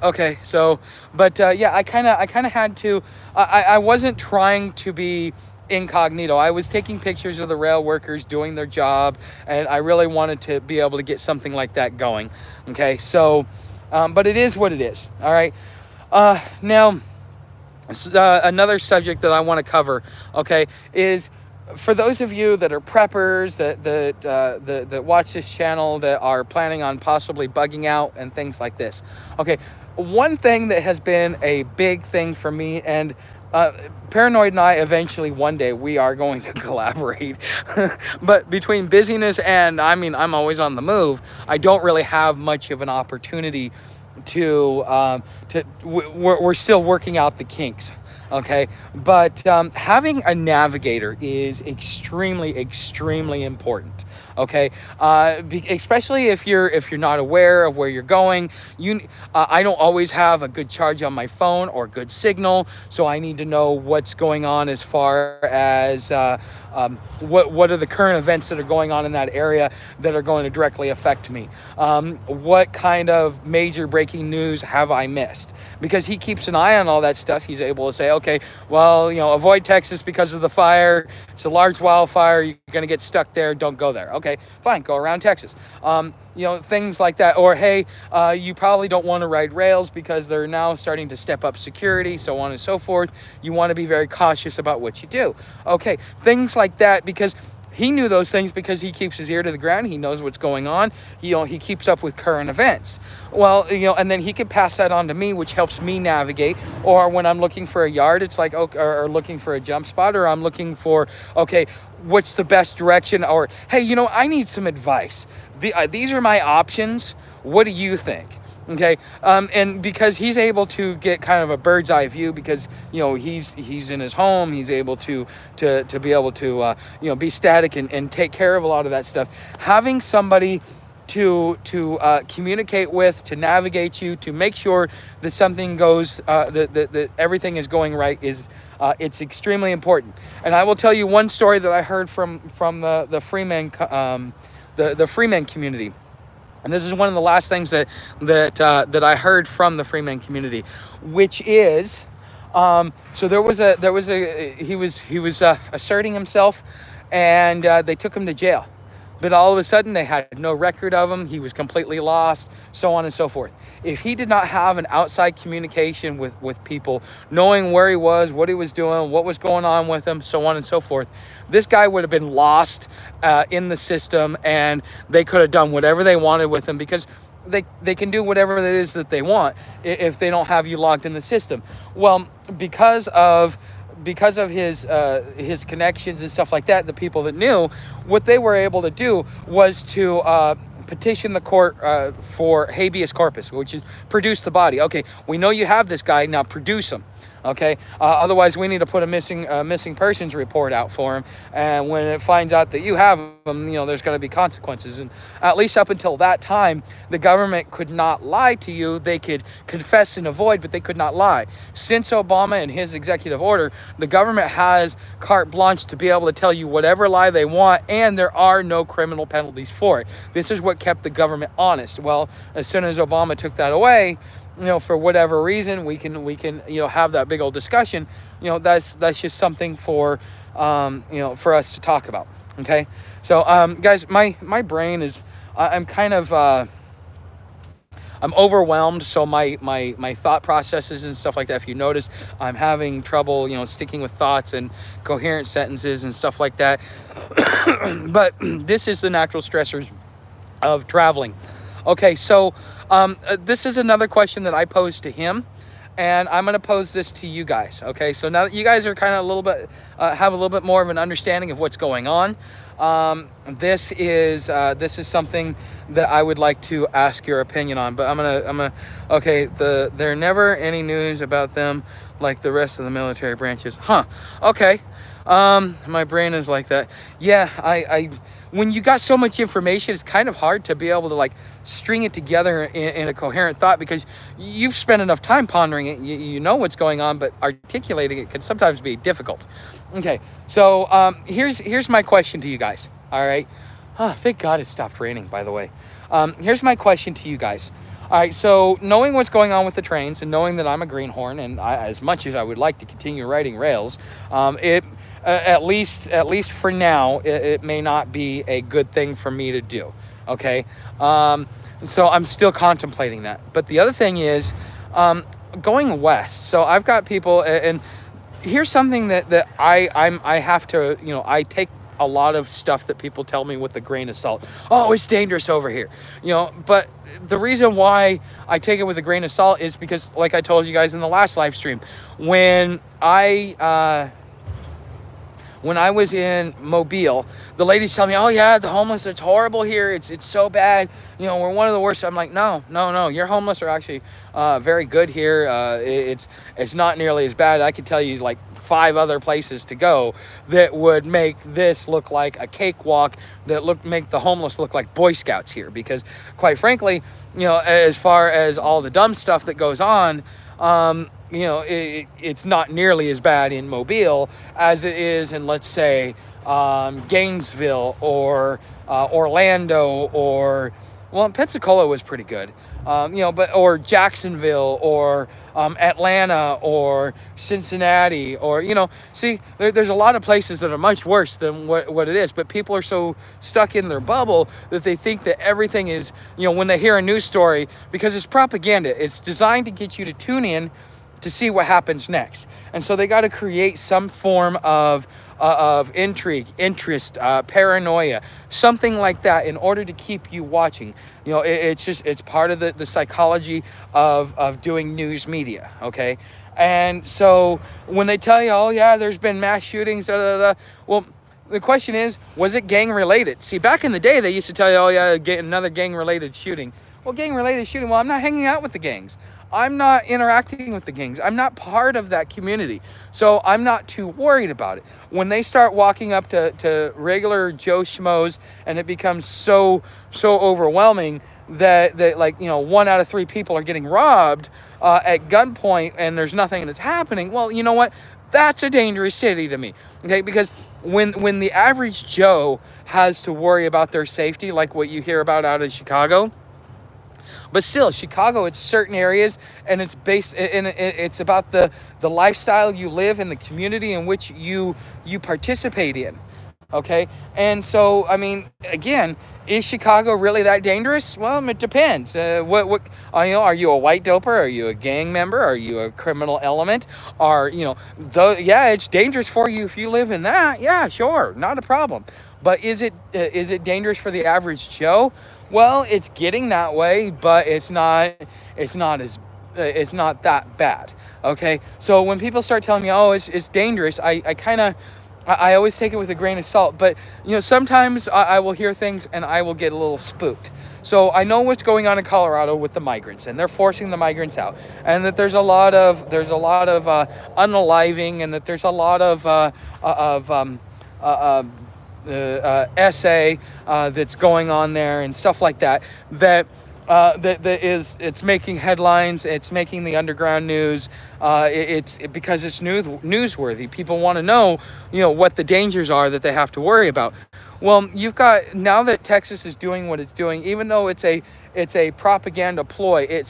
A: okay, so, but yeah, I kind of had to, I wasn't trying to be incognito. I was taking pictures of the rail workers doing their job, and I really wanted to be able to get something like that going, okay? So, but it is what it is, all right? Now, another subject that I want to cover, okay, is for those of you that are preppers that watch this channel, that are planning on possibly bugging out and things like this. Okay, one thing that has been a big thing for me, and Paranoid and I eventually one day we are going to collaborate, but between busyness and I'm always on the move, I don't really have much of an opportunity we're still working out the kinks. Okay, but having a navigator is extremely important. Okay, especially if you're not aware of where you're going. I don't always have a good charge on my phone or good signal, so I need to know what's going on as far as what are the current events that are going on in that area that are going to directly affect me. What kind of major breaking news have I missed? Because he keeps an eye on all that stuff. He's able to say, okay, well, avoid Texas because of the fire. It's a large wildfire. You're going to get stuck there. Don't go there. Okay, fine. Go around Texas. Things like that. Or, hey, you probably don't want to ride rails because they're now starting to step up security, so on and so forth. You want to be very cautious about what you do. Okay, things like that, because he knew those things because he keeps his ear to the ground. He knows what's going on. He keeps up with current events. Well, and then he can pass that on to me, which helps me navigate. Or when I'm looking for a yard, it's like, okay, or looking for a jump spot, or I'm looking for, okay, what's the best direction? Or, hey, I need some advice. These are my options. What do you think? Okay, and because he's able to get kind of a bird's eye view, because he's in his home, he's able to be able to be static and take care of a lot of that stuff. Having somebody to communicate with, to navigate you, to make sure that something goes, that everything is going right, is it's extremely important. And I will tell you one story that I heard from the Freeman the Freeman community. And this is one of the last things that I heard from the Freeman community, which is, so he was asserting himself, and they took him to jail. But all of a sudden, they had no record of him. He was completely lost, so on and so forth. If he did not have an outside communication with people, knowing where he was, what he was doing, what was going on with him, so on and so forth, this guy would have been lost in the system, and they could have done whatever they wanted with him, because they can do whatever it is that they want if they don't have you logged in the system. Well, because of his connections and stuff like that, the people that knew, what they were able to do was to petition the court for habeas corpus, which is produce the body. Okay, we know you have this guy, now produce him. Okay. Otherwise, we need to put a missing persons report out for him. And when it finds out that you have him, there's going to be consequences. And at least up until that time, the government could not lie to you. They could confess and avoid, but they could not lie. Since Obama and his executive order, the government has carte blanche to be able to tell you whatever lie they want, and there are no criminal penalties for it. This is what kept the government honest. Well, as soon as Obama took that away, for whatever reason, we can have that big old discussion. That's just something for for us to talk about. Okay, so guys, my brain is I'm kind of I'm overwhelmed. So my thought processes and stuff like that. If you notice, I'm having trouble sticking with thoughts and coherent sentences and stuff like that. But this is the natural stressors of traveling. Okay, so this is another question that I posed to him, and I'm going to pose this to you guys. Okay, so now that you guys are kind of a little bit have a little bit more of an understanding of what's going on, this is something that I would like to ask your opinion on. But I'm gonna okay. There never any news about them like the rest of the military branches, huh? Okay. My brain is like that. Yeah, I when you got so much information, it's kind of hard to be able to like string it together in a coherent thought, because you've spent enough time pondering it. You know what's going on, but articulating it can sometimes be difficult. Okay, so here's my question to you guys. All right. Oh, thank God it stopped raining, by the way. Here's my question to you guys. All right, so knowing what's going on with the trains and knowing that I'm a greenhorn, and as much as I would like to continue riding rails, at least for now, it may not be a good thing for me to do. Okay, so I'm still contemplating that. But the other thing is going west. So I've got people, and here's something that I have to I take a lot of stuff that people tell me with a grain of salt. Oh, it's dangerous over here, but the reason why I take it with a grain of salt is because, like I told you guys in the last live stream, when I was in Mobile, the ladies tell me, oh yeah, the homeless, it's horrible here. It's so bad. We're one of the worst. I'm like, no. Your homeless are actually very good here. It's not nearly as bad. I could tell you like 5 other places to go that would make this look like a cakewalk, that make the homeless look like Boy Scouts here. Because quite frankly, as far as all the dumb stuff that goes on, it's not nearly as bad in Mobile as it is in, let's say, Gainesville or Orlando, or Pensacola was pretty good, or Jacksonville or Atlanta or Cincinnati, or see, there's a lot of places that are much worse than what it is. But people are so stuck in their bubble that they think that everything is, when they hear a news story, because it's propaganda, it's designed to get you to tune in to see what happens next. And so they got to create some form of intrigue, interest, paranoia, something like that, in order to keep you watching. It's part of the psychology of doing news media. Okay. And so when they tell you, oh yeah, there's been mass shootings, well, the question is, was it gang related? See, back in the day, they used to tell you, oh yeah, another gang related shooting. Well, gang related shooting. Well, I'm not hanging out with the gangs. I'm not interacting with the gangs. I'm not part of that community. So I'm not too worried about it. When they start walking up to regular Joe Schmoes, and it becomes so overwhelming that 1 out of 3 people are getting robbed at gunpoint, and there's nothing that's happening, well, you know what? That's a dangerous city to me. Okay, because when the average Joe has to worry about their safety, like what you hear about out of Chicago. But still, Chicago, it's certain areas, and it's based in, it's about the lifestyle you live in, the community in which you participate in. Okay, and so I mean, again, is Chicago really that dangerous? Well, it depends. What are you a white doper? Are you a gang member? Are you a criminal element? Yeah, it's dangerous for you if you live in that. Yeah, sure, not a problem. But is it dangerous for the average Joe? Well, it's getting that way, but it's not that bad. Okay, so when people start telling me, oh, it's dangerous, I kind of I always take it with a grain of salt, but sometimes I will hear things and I will get a little spooked. So I know what's going on in Colorado with the migrants, and they're forcing the migrants out, and that there's a lot of unaliving, and that there's a lot of essay that's going on there and stuff like that. It's making headlines. It's making the underground news. It's because it's newsworthy. People want to know, what the dangers are that they have to worry about. Well, you've got, now that Texas is doing what it's doing, even though it's a propaganda ploy, it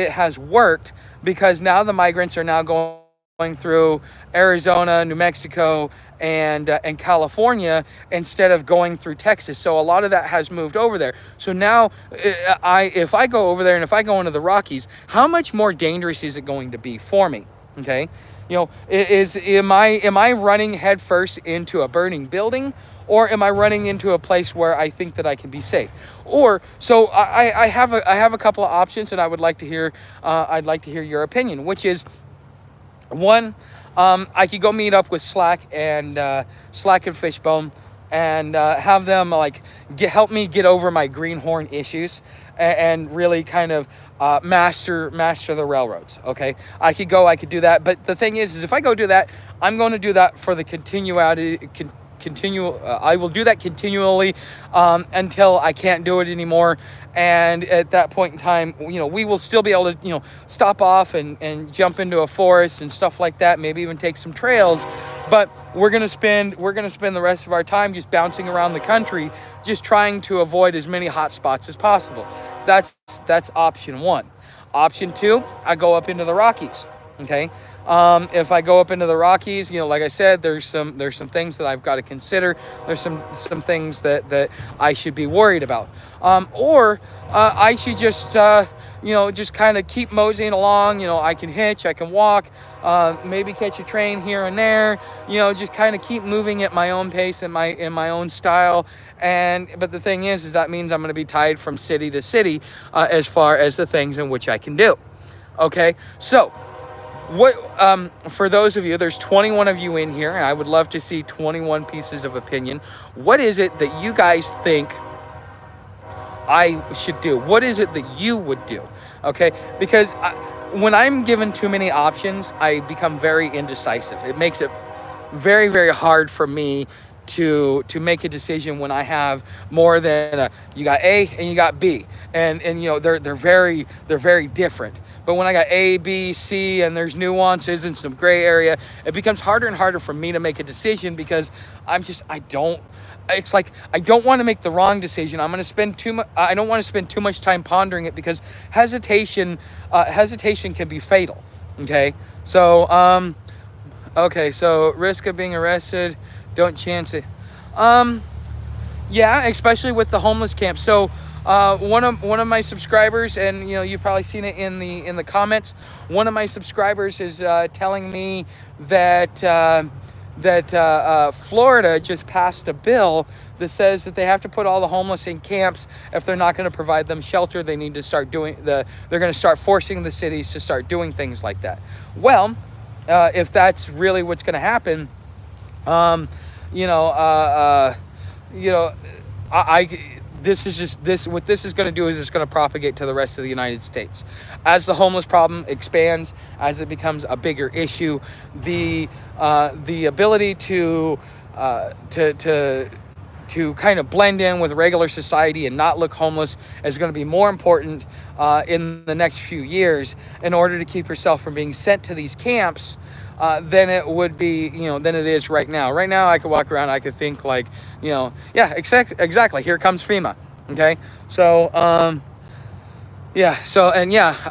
A: has worked, because now the migrants are now going through Arizona, New Mexico, and California instead of going through Texas. So a lot of that has moved over there. So now, if I go over there and if I go into the Rockies, how much more dangerous is it going to be for me? Okay, am I running headfirst into a burning building, or am I running into a place where I think that I can be safe? Or so I have a couple of options, and I'd like to hear your opinion, which is, one, I could go meet up with Slack and Fishbone, and have them help me get over my greenhorn issues, and really kind of master the railroads. Okay, I could do that, but the thing is if I go do that, I'm going to do that for the I will do that continually until I can't do it anymore. And at that point in time, we will still be able to, stop off and jump into a forest and stuff like that, maybe even take some trails. But we're gonna spend the rest of our time just bouncing around the country, just trying to avoid as many hot spots as possible. That's option one. Option two, I go up into the Rockies. Okay. If I go up into the Rockies, like I said, there's some things that I've got to consider. There's some things that I should be worried about. Or I should just kind of keep moseying along. I can hitch, I can walk, maybe catch a train here and there. Just kind of keep moving at my own pace, in my own style. But the thing is that means I'm going to be tied from city to city as far as the things in which I can do. Okay, so. For those of you, there's 21 of you in here, and I would love to see 21 pieces of opinion. What is it that you guys think I should do? What is it that you would do? Okay, because when I'm given too many options, I become very indecisive. It makes it very, very hard for me to make a decision when I have more than you got A and you got B, and they're very different. But when I got A, B, C, and there's nuances and some gray area, it becomes harder and harder for me to make a decision, because I don't want to make the wrong decision. I don't want to spend too much time pondering it, because hesitation can be fatal. Okay, so risk of being arrested, don't chance it. Yeah, especially with the homeless camp. So one of my subscribers, and you've probably seen it in the comments, one of my subscribers is telling me that Florida just passed a bill that says that they have to put all the homeless in camps. If they're not going to provide them shelter, they need to start they're going to start forcing the cities to start doing things like that. Well, if that's really what's going to happen, what this is going to do is it's going to propagate to the rest of the United States. As the homeless problem expands, as it becomes a bigger issue, the ability to kind of blend in with regular society and not look homeless is going to be more important in the next few years, in order to keep yourself from being sent to these camps, than it would be, than it is right now. Right now, I could walk around, I could think yeah, exactly. Here comes FEMA. Okay, so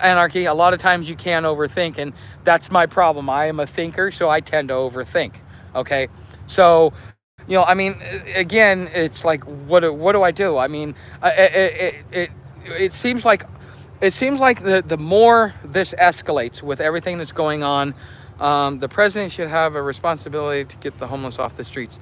A: anarchy. A lot of times you can overthink, and that's my problem. I am a thinker, so I tend to overthink. Okay, so again, it's like, what do I do? I mean, it seems like the more this escalates with everything that's going on, the president should have a responsibility to get the homeless off the streets.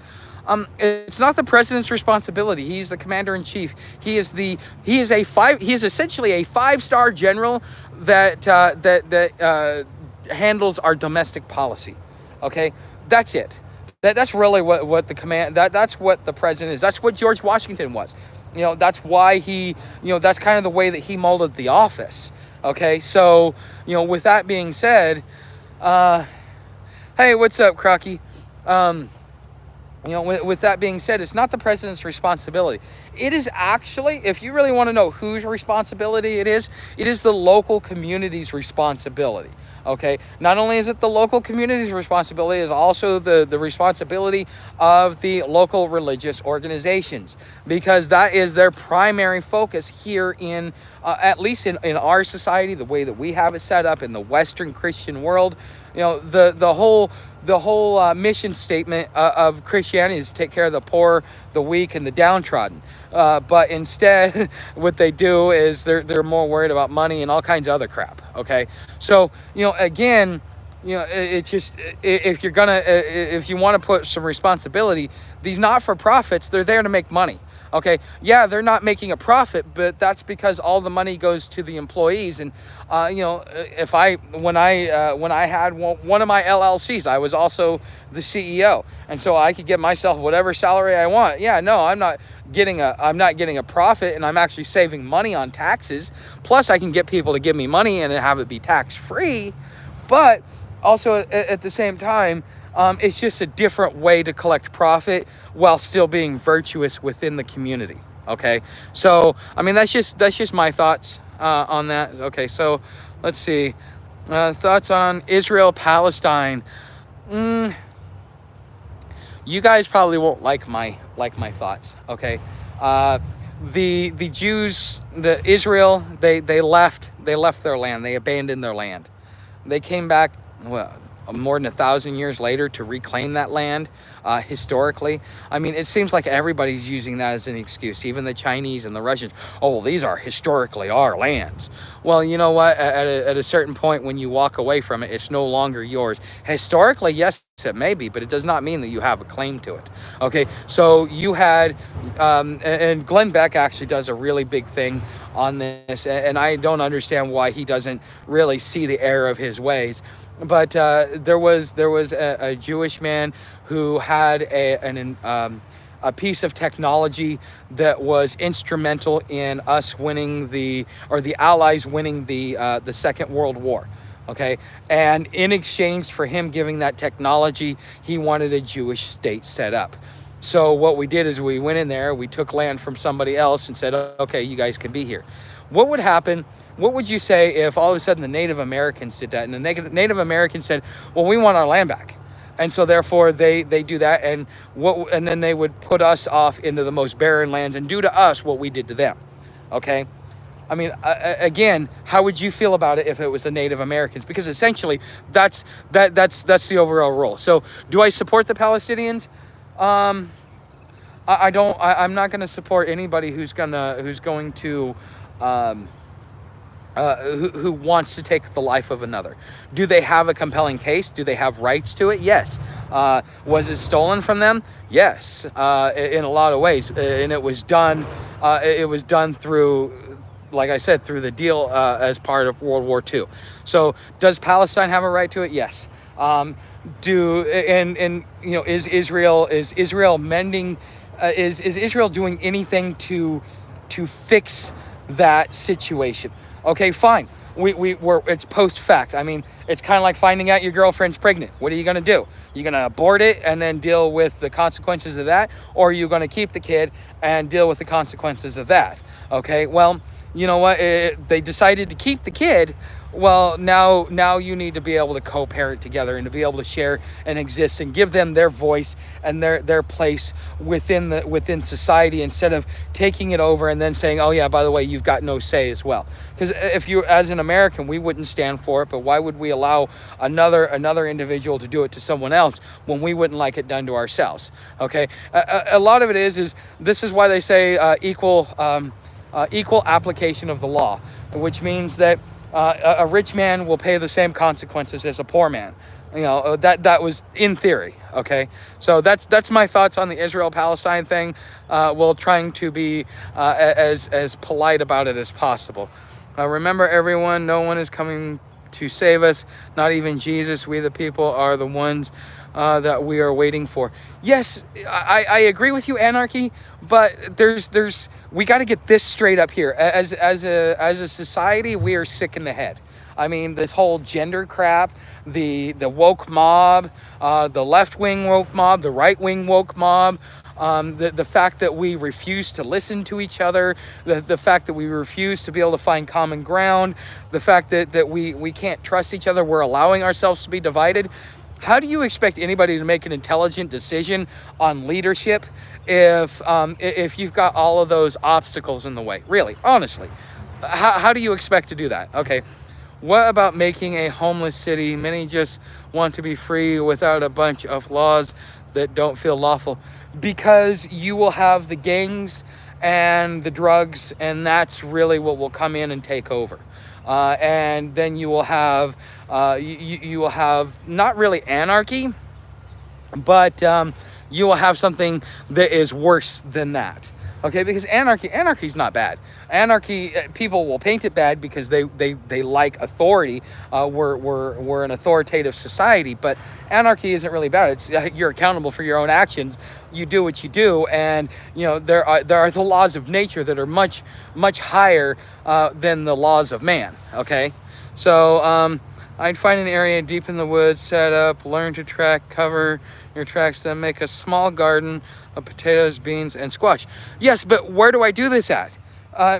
A: It's not the president's responsibility. He's the commander in chief. He is essentially a 5-star general that handles our domestic policy. Okay, that's it. That's really what the command, that's what the president is. That's what George Washington was. That's why he, that's kind of the way that he molded the office. Okay, so with that being said, hey, what's up, Crocky? With that being said, it's not the president's responsibility. It is actually, if you really want to know whose responsibility it is the local community's responsibility. Okay, not only is it the local community's responsibility, it's also the responsibility of the local religious organizations, because that is their primary focus here in, at least in our society, the way that we have it set up in the Western Christian world. The whole mission statement of Christianity is to take care of the poor, the weak, and the downtrodden. But instead, what they do is they're more worried about money and all kinds of other crap. Okay, so again, it's just, if you want to put some responsibility, these not-for-profits, they're there to make money. Okay, yeah, they're not making a profit, but that's because all the money goes to the employees. And when I had one of my LLCs, I was also the CEO, and so I could get myself whatever salary I want. Yeah, no, I'm not getting a profit, and I'm actually saving money on taxes. Plus, I can get people to give me money and have it be tax free. But also at the same time, it's just a different way to collect profit while still being virtuous within the community. Okay, so I mean, that's just my thoughts on that. Okay, so let's see, thoughts on Israel Palestine. You guys probably won't like my thoughts. Okay, the Jews, the Israel, they left their land. They abandoned their land. They came back, well, more than 1,000 years later to reclaim that land. Historically, I mean, it seems like everybody's using that as an excuse, even the Chinese and the Russians. Oh, well, these are historically our lands. Well, you know what? At a certain point, when you walk away from it, it's no longer yours. Historically, yes, it may be, but it does not mean that you have a claim to it. Okay, so you had, and Glenn Beck actually does a really big thing on this, and I don't understand why he doesn't really see the error of his ways. But there was a Jewish man who had a piece of technology that was instrumental in us winning the Allies winning the Second World War. Okay, and in exchange for him giving that technology, he wanted a Jewish state set up. So what we did is we went in there, we took land from somebody else and said, okay, you guys can be here. What would happen? What would you say if all of a sudden the Native Americans did that, and the Native Americans said, well, we want our land back? And so therefore they do that, and then they would put us off into the most barren lands and do to us what we did to them. Okay? I mean, again, how would you feel about it if it was the Native Americans? Because essentially that's the overall rule. So do I support the Palestinians? I don't. I'm not going to support anybody who's going to who wants to take the life of another. Do they have a compelling case? Do they have rights to it? Yes. Was it stolen from them? Yes. In a lot of ways, and it was done. It was done through, like I said, through the deal as part of World War II. So does Palestine have a right to it? Yes. Is Israel mending? Is Israel doing anything to fix that situation? Okay, fine. It's post fact. I mean, it's kind of like finding out your girlfriend's pregnant. What are you going to do? You're going to abort it and then deal with the consequences of that, or are you going to keep the kid and deal with the consequences of that? Okay, well, you know what? They decided to keep the kid. Well, now you need to be able to co-parent together and to be able to share and exist and give them their voice and their place within society, instead of taking it over and then saying, oh yeah, by the way, you've got no say as well. Because if you, as an American, we wouldn't stand for it, but why would we allow another individual to do it to someone else when we wouldn't like it done to ourselves? Okay, a lot of it is this is why they say equal application of the law, which means that a rich man will pay the same consequences as a poor man. You know, that was in theory. Okay, so that's my thoughts on the Israel-Palestine thing. While trying to be as polite about it as possible. Remember, everyone, no one is coming to save us. Not even Jesus. We the people are the ones that we are waiting for. Yes, I agree with you, anarchy, but we got to get this straight up here. As a society, we are sick in the head. I mean, this whole gender crap, the woke mob, the left wing woke mob, the right wing woke mob. The fact that we refuse to listen to each other, the fact that we refuse to be able to find common ground, the fact that we can't trust each other, we're allowing ourselves to be divided. How do you expect anybody to make an intelligent decision on leadership if you've got all of those obstacles in the way? Really, honestly, how do you expect to do that? Okay, what about making a homeless city? Many just want to be free without a bunch of laws that don't feel lawful, because you will have the gangs and the drugs, and that's really what will come in and take over. And then you will have you will have not really anarchy, but you will have something that is worse than that. Okay, because anarchy is not bad. Anarchy, people will paint it bad because they like authority. We're an authoritative society, but anarchy isn't really bad. It's you're accountable for your own actions. You do what you do, and there are the laws of nature that are much higher than the laws of man. Okay, so I'd find an area deep in the woods, set up, learn to track, cover your tracks, then make a small garden of potatoes, beans, and squash. Yes, but where do I do this at?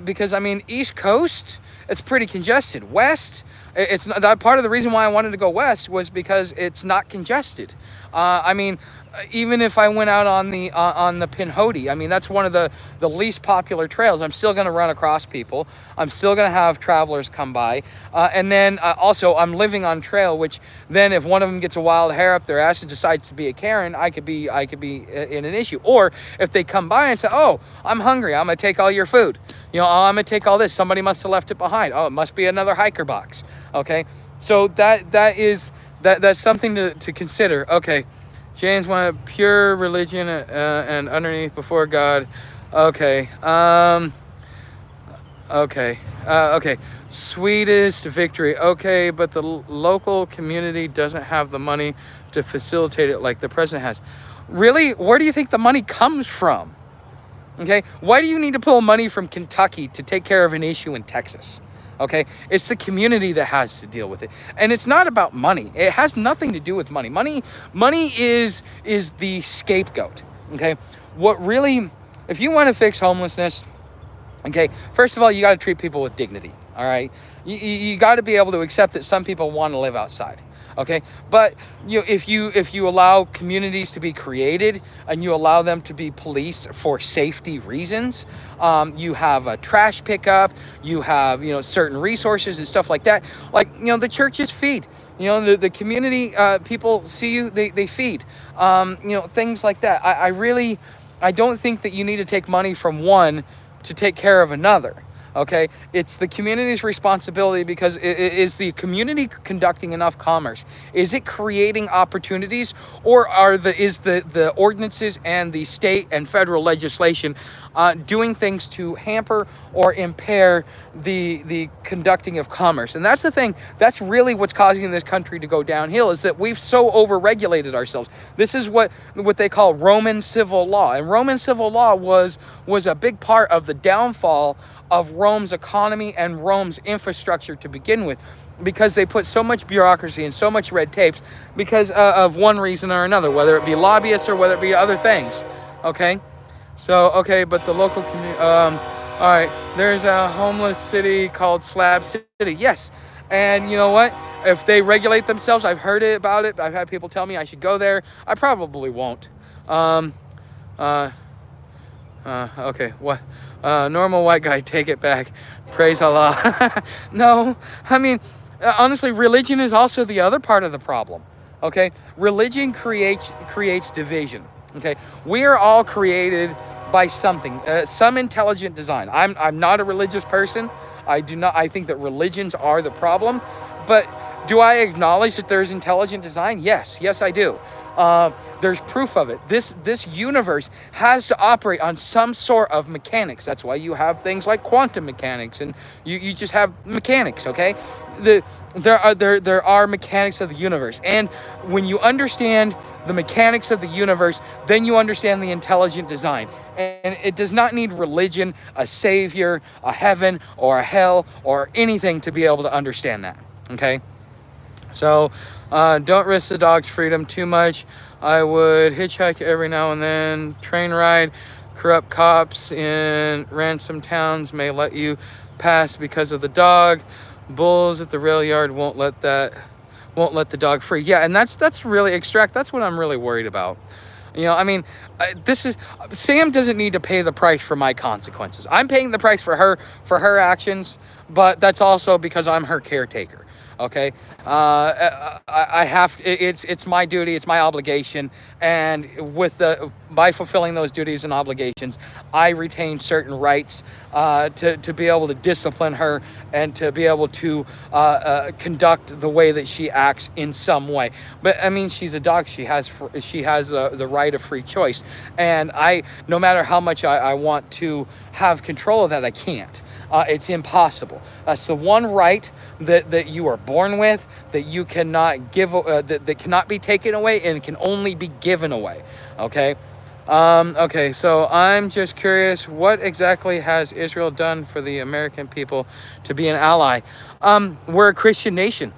A: Because, I mean, East Coast, it's pretty congested. West, it's not, that part of the reason why I wanted to go west was because it's not congested. I mean, even if I went out on the Pinhoti, I mean, that's one of the least popular trails. I'm still going to run across people. I'm still going to have travelers come by. And then also I'm living on trail, which then if one of them gets a wild hair up their ass and decides to be a Karen, I could be in an issue. Or if they come by and say, oh, I'm hungry, I'm going to take all your food. Oh, I'm going to take all this. Somebody must have left it behind. Oh, it must be another hiker box. Okay. So that's something to consider. Okay. James wanted pure religion and underneath before God. Okay. Okay. Sweetest victory. Okay, but the local community doesn't have the money to facilitate it like the president has. Really? Where do you think the money comes from? Okay. Why do you need to pull money from Kentucky to take care of an issue in Texas? Okay, it's the community that has to deal with it, and it's not about money. It has nothing to do with money. Money is the scapegoat. Okay, what really, if you want to fix homelessness, okay, first of all, you got to treat people with dignity. All right, you got to be able to accept that some people want to live outside. Okay, but if you allow communities to be created and you allow them to be policed for safety reasons, you have a trash pickup, you have certain resources and stuff like that. Like the churches feed. The community people see you, they feed. Things like that. I don't think that you need to take money from one to take care of another. Okay, it's the community's responsibility, because is the community conducting enough commerce? Is it creating opportunities, or is the ordinances and the state and federal legislation doing things to hamper or impair the conducting of commerce? And that's the thing. That's really what's causing this country to go downhill, is that we've so overregulated ourselves. This is what they call Roman civil law, and Roman civil law was a big part of the downfall of Rome's economy and Rome's infrastructure to begin with, because they put so much bureaucracy and so much red tapes because of one reason or another, whether it be lobbyists or whether it be other things. Okay, so but the local community. All right, there's a homeless city called Slab City. Yes, and you know what? If they regulate themselves, I've heard about it. I've had people tell me I should go there. I probably won't. Okay, what? Normal white guy, take it back. Praise Allah. No, I mean, honestly, religion is also the other part of the problem. Okay, religion creates division. Okay, we are all created by something, some intelligent design. I'm not a religious person. I think that religions are the problem, but Do I acknowledge that there's intelligent design? Yes, I do. There's proof of it. This universe has to operate on some sort of mechanics. That's why you have things like quantum mechanics, and you just have mechanics. Okay, there are mechanics of the universe, and when you understand the mechanics of the universe, then you understand the intelligent design. And it does not need religion, a savior, a heaven, or a hell, or anything to be able to understand that. Okay. So don't risk the dog's freedom too much. I would hitchhike every now and then, train ride. Corrupt cops in ransom towns may let you pass because of the dog. Bulls at the rail yard won't let the dog free. Yeah, and that's really extract. That's what I'm really worried about. You know, I mean, Sam doesn't need to pay the price for my consequences. I'm paying the price for her actions, but that's also because I'm her caretaker. Okay, I have. It's my duty. It's my obligation, and by fulfilling those duties and obligations, I retain certain rights to be able to discipline her and to be able to conduct the way that she acts in some way. But I mean, she's a dog. She has the right of free choice, and no matter how much I want to have control of that, I can't. It's impossible. That's the one right that you are born with, that you cannot give, that cannot be taken away and can only be given away. Okay. Okay. So I'm just curious, what exactly has Israel done for the American people to be an ally? We're a Christian nation.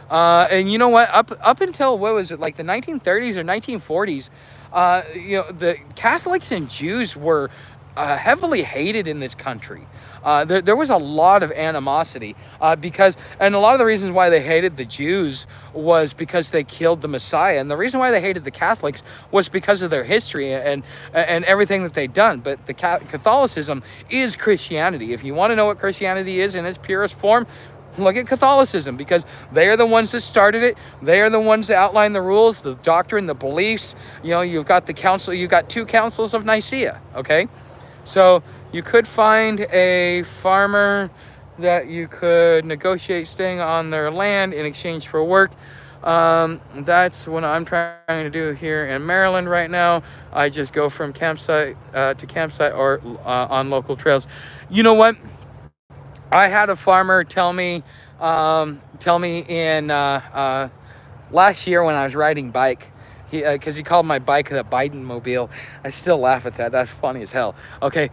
A: And you know what? Up until, what was it, like the 1930s or 1940s, the Catholics and Jews were heavily hated in this country. There was a lot of animosity and a lot of the reasons why they hated the Jews was because they killed the Messiah, and the reason why they hated the Catholics was because of their history and everything that they'd done. But the Catholicism is Christianity. If you want to know what Christianity is in its purest form, look at Catholicism, because they are the ones that started it. They are the ones that outline the rules, the doctrine, the beliefs. You've got you've got 2 councils of Nicaea. Okay. So you could find a farmer that you could negotiate staying on their land in exchange for work. That's what I'm trying to do here in Maryland right now. I just go from campsite to campsite or on local trails. You know what? I had a farmer tell me in last year when I was riding bike, because he called my bike the Biden-mobile. I still laugh at that. That's funny as hell. Okay,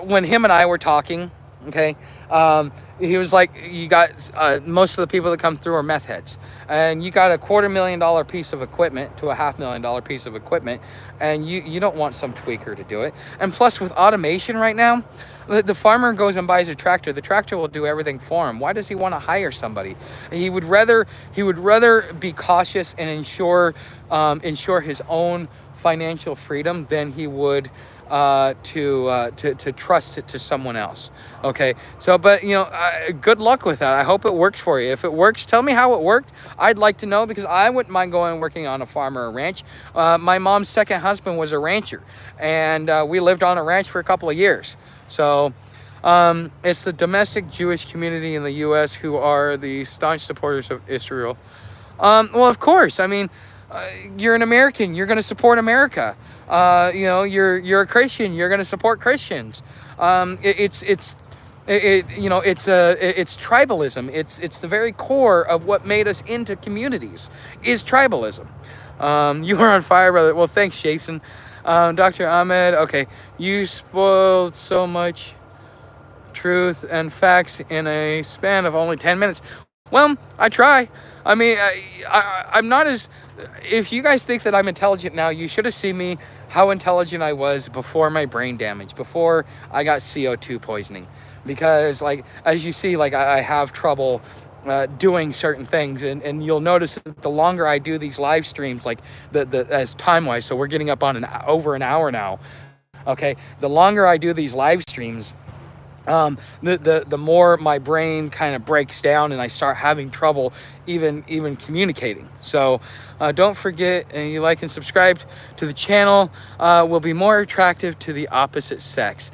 A: when him and I were talking, okay, he was like, you got most of the people that come through are meth heads, and you got a $250,000 piece of equipment to a $500,000 piece of equipment, and you don't want some tweaker to do it. And plus, with automation right now, the farmer goes and buys a tractor. The tractor will do everything for him. Why does he want to hire somebody? He would rather be cautious and ensure his own financial freedom than he would to trust it to someone else. Okay, so but good luck with that. I hope it works for you. If it works, tell me how it worked. I'd like to know, because I wouldn't mind going and working on a farm or a ranch. My mom's second husband was a rancher, and we lived on a ranch for a couple of years. So it's the domestic Jewish community in the U.S. who are the staunch supporters of Israel. Well, of course. I mean, you're an American. You're going to support America. You're a Christian. You're going to support Christians. It's tribalism. It's the very core of what made us into communities is tribalism. You are on fire, brother. Well, thanks, Jason. Dr. Ahmed, okay, you spoiled so much truth and facts in a span of only 10 minutes. Well, I try. I mean, I'm not as... If you guys think that I'm intelligent now, you should have seen me how intelligent I was before my brain damage, before I got CO2 poisoning. Because, like, as you see, like, I have trouble doing certain things, and you'll notice that the longer I do these live streams, like as time-wise, so we're getting up on over an hour now. Okay, the longer I do these live streams, the more my brain kind of breaks down and I start having trouble even communicating. So don't forget, you like and subscribe to the channel. Will be more attractive to the opposite sex.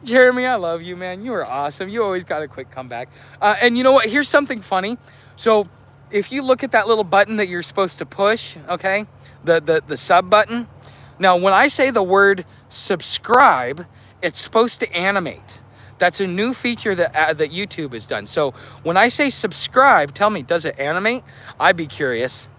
A: Jeremy, I love you, man. You are awesome. You always got a quick comeback. And you know what? Here's something funny. So if you look at that little button that you're supposed to push, okay, the sub button. Now, when I say the word subscribe, it's supposed to animate. That's a new feature that YouTube has done. So when I say subscribe, tell me, does it animate? I'd be curious.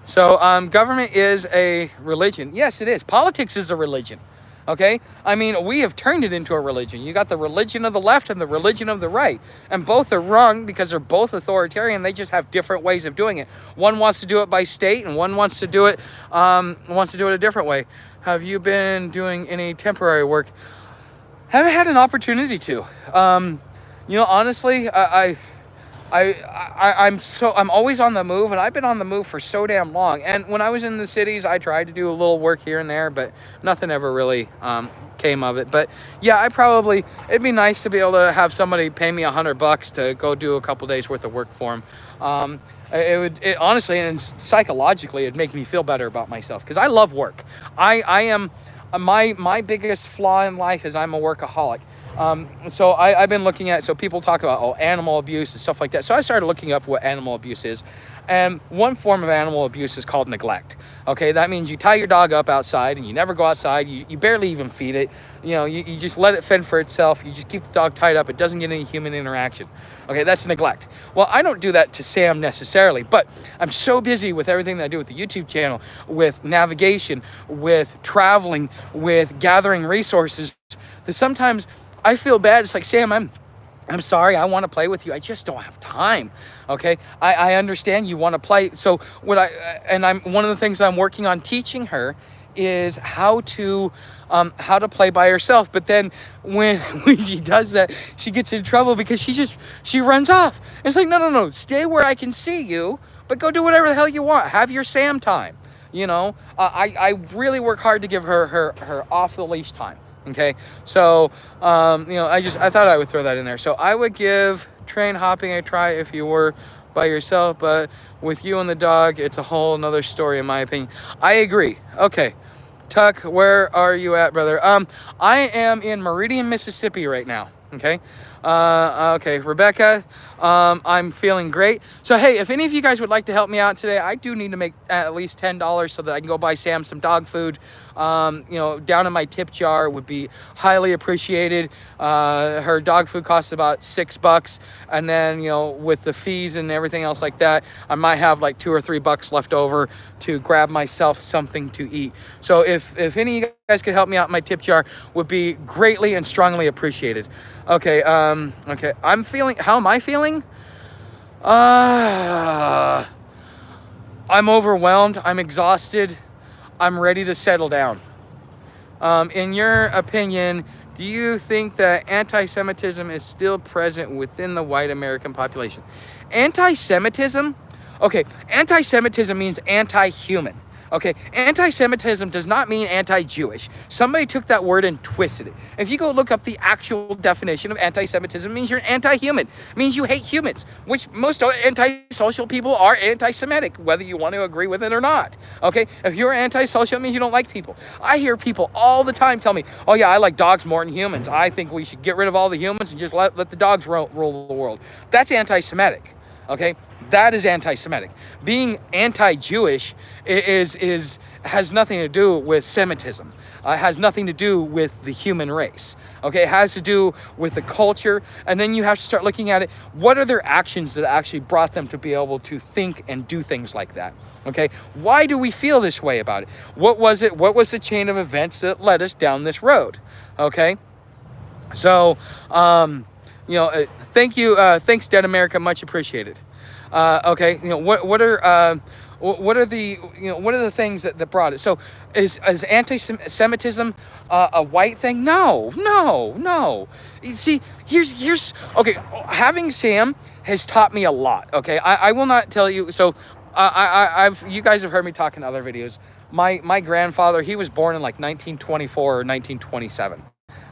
A: So government is a religion. Yes, it is. Politics is a religion. Okay? I mean, we have turned it into a religion. You got the religion of the left and the religion of the right. And both are wrong because they're both authoritarian. They just have different ways of doing it. One wants to do it by state and one wants to do it a different way. Have you been doing any temporary work? Haven't had an opportunity to. Honestly, I'm always on the move, and I've been on the move for so damn long. And when I was in the cities, I tried to do a little work here and there, but nothing ever really came of it. But yeah, it'd be nice to be able to have somebody pay me $100 to go do a couple days worth of work for them. It honestly and psychologically, it'd make me feel better about myself because I love work. I am my biggest flaw in life is I'm a workaholic. So I've been looking at, so people talk about animal abuse and stuff like that. So I started looking up what animal abuse is. And one form of animal abuse is called neglect. Okay, that means you tie your dog up outside and you never go outside. You barely even feed it. You just let it fend for itself. You just keep the dog tied up. It doesn't get any human interaction. Okay, that's neglect. Well, I don't do that to Sam necessarily, but I'm so busy with everything that I do with the YouTube channel, with navigation, with traveling, with gathering resources, that sometimes I feel bad. It's like, Sam, I'm sorry, I want to play with you. I just don't have time. Okay, I understand you want to play. So one of the things I'm working on teaching her is how to play by herself. But then when she does that, she gets in trouble because she runs off. And it's like, no, stay where I can see you, but go do whatever the hell you want. Have your Sam time. I really work hard to give her off the leash time. Okay, so I thought I would throw that in there. So I would give train hopping a try if you were by yourself, but with you and the dog, it's a whole nother story in my opinion. I agree. Okay, Tuck, where are you at, brother? I am in Meridian, Mississippi right now. Okay. Okay, Rebecca, I'm feeling great. So, hey, if any of you guys would like to help me out today, I do need to make at least $10 so that I can go buy Sam some dog food. Down in my tip jar would be highly appreciated. Her dog food costs about $6. And then, with the fees and everything else like that, I might have like $2 or $3 left over to grab myself something to eat. So if any of you guys could help me out in my tip jar, would be greatly and strongly appreciated. Okay, okay. How am I feeling? I'm overwhelmed. I'm exhausted. I'm ready to settle down. In your opinion, do you think that anti-Semitism is still present within the white American population? Anti-Semitism? Okay, anti-Semitism means anti-human. Okay, anti-Semitism does not mean anti-Jewish. Somebody took that word and twisted it. If you go look up the actual definition of anti-Semitism, it means you're anti-human. It means you hate humans, which most anti-social people are anti-Semitic, whether you want to agree with it or not. Okay, if you're anti-social, it means you don't like people. I hear people all the time tell me, oh yeah, I like dogs more than humans. I think we should get rid of all the humans and just let the dogs rule the world. That's anti-Semitic. Okay, that is anti-Semitic. Being anti-Jewish has nothing to do with Semitism. It has nothing to do with the human race. Okay, it has to do with the culture, and then you have to start looking at it. What are their actions that actually brought them to be able to think and do things like that? Okay, why do we feel this way about it? What was it? What was the chain of events that led us down this road? Okay, so thank you, thanks, Dead America, much appreciated. Okay, what are the things that brought it? So, is anti-Semitism a white thing? No. You see, here's okay. Having Sam has taught me a lot. Okay, I will not tell you. So, you guys have heard me talk in other videos. My grandfather, he was born in like 1924 or 1927.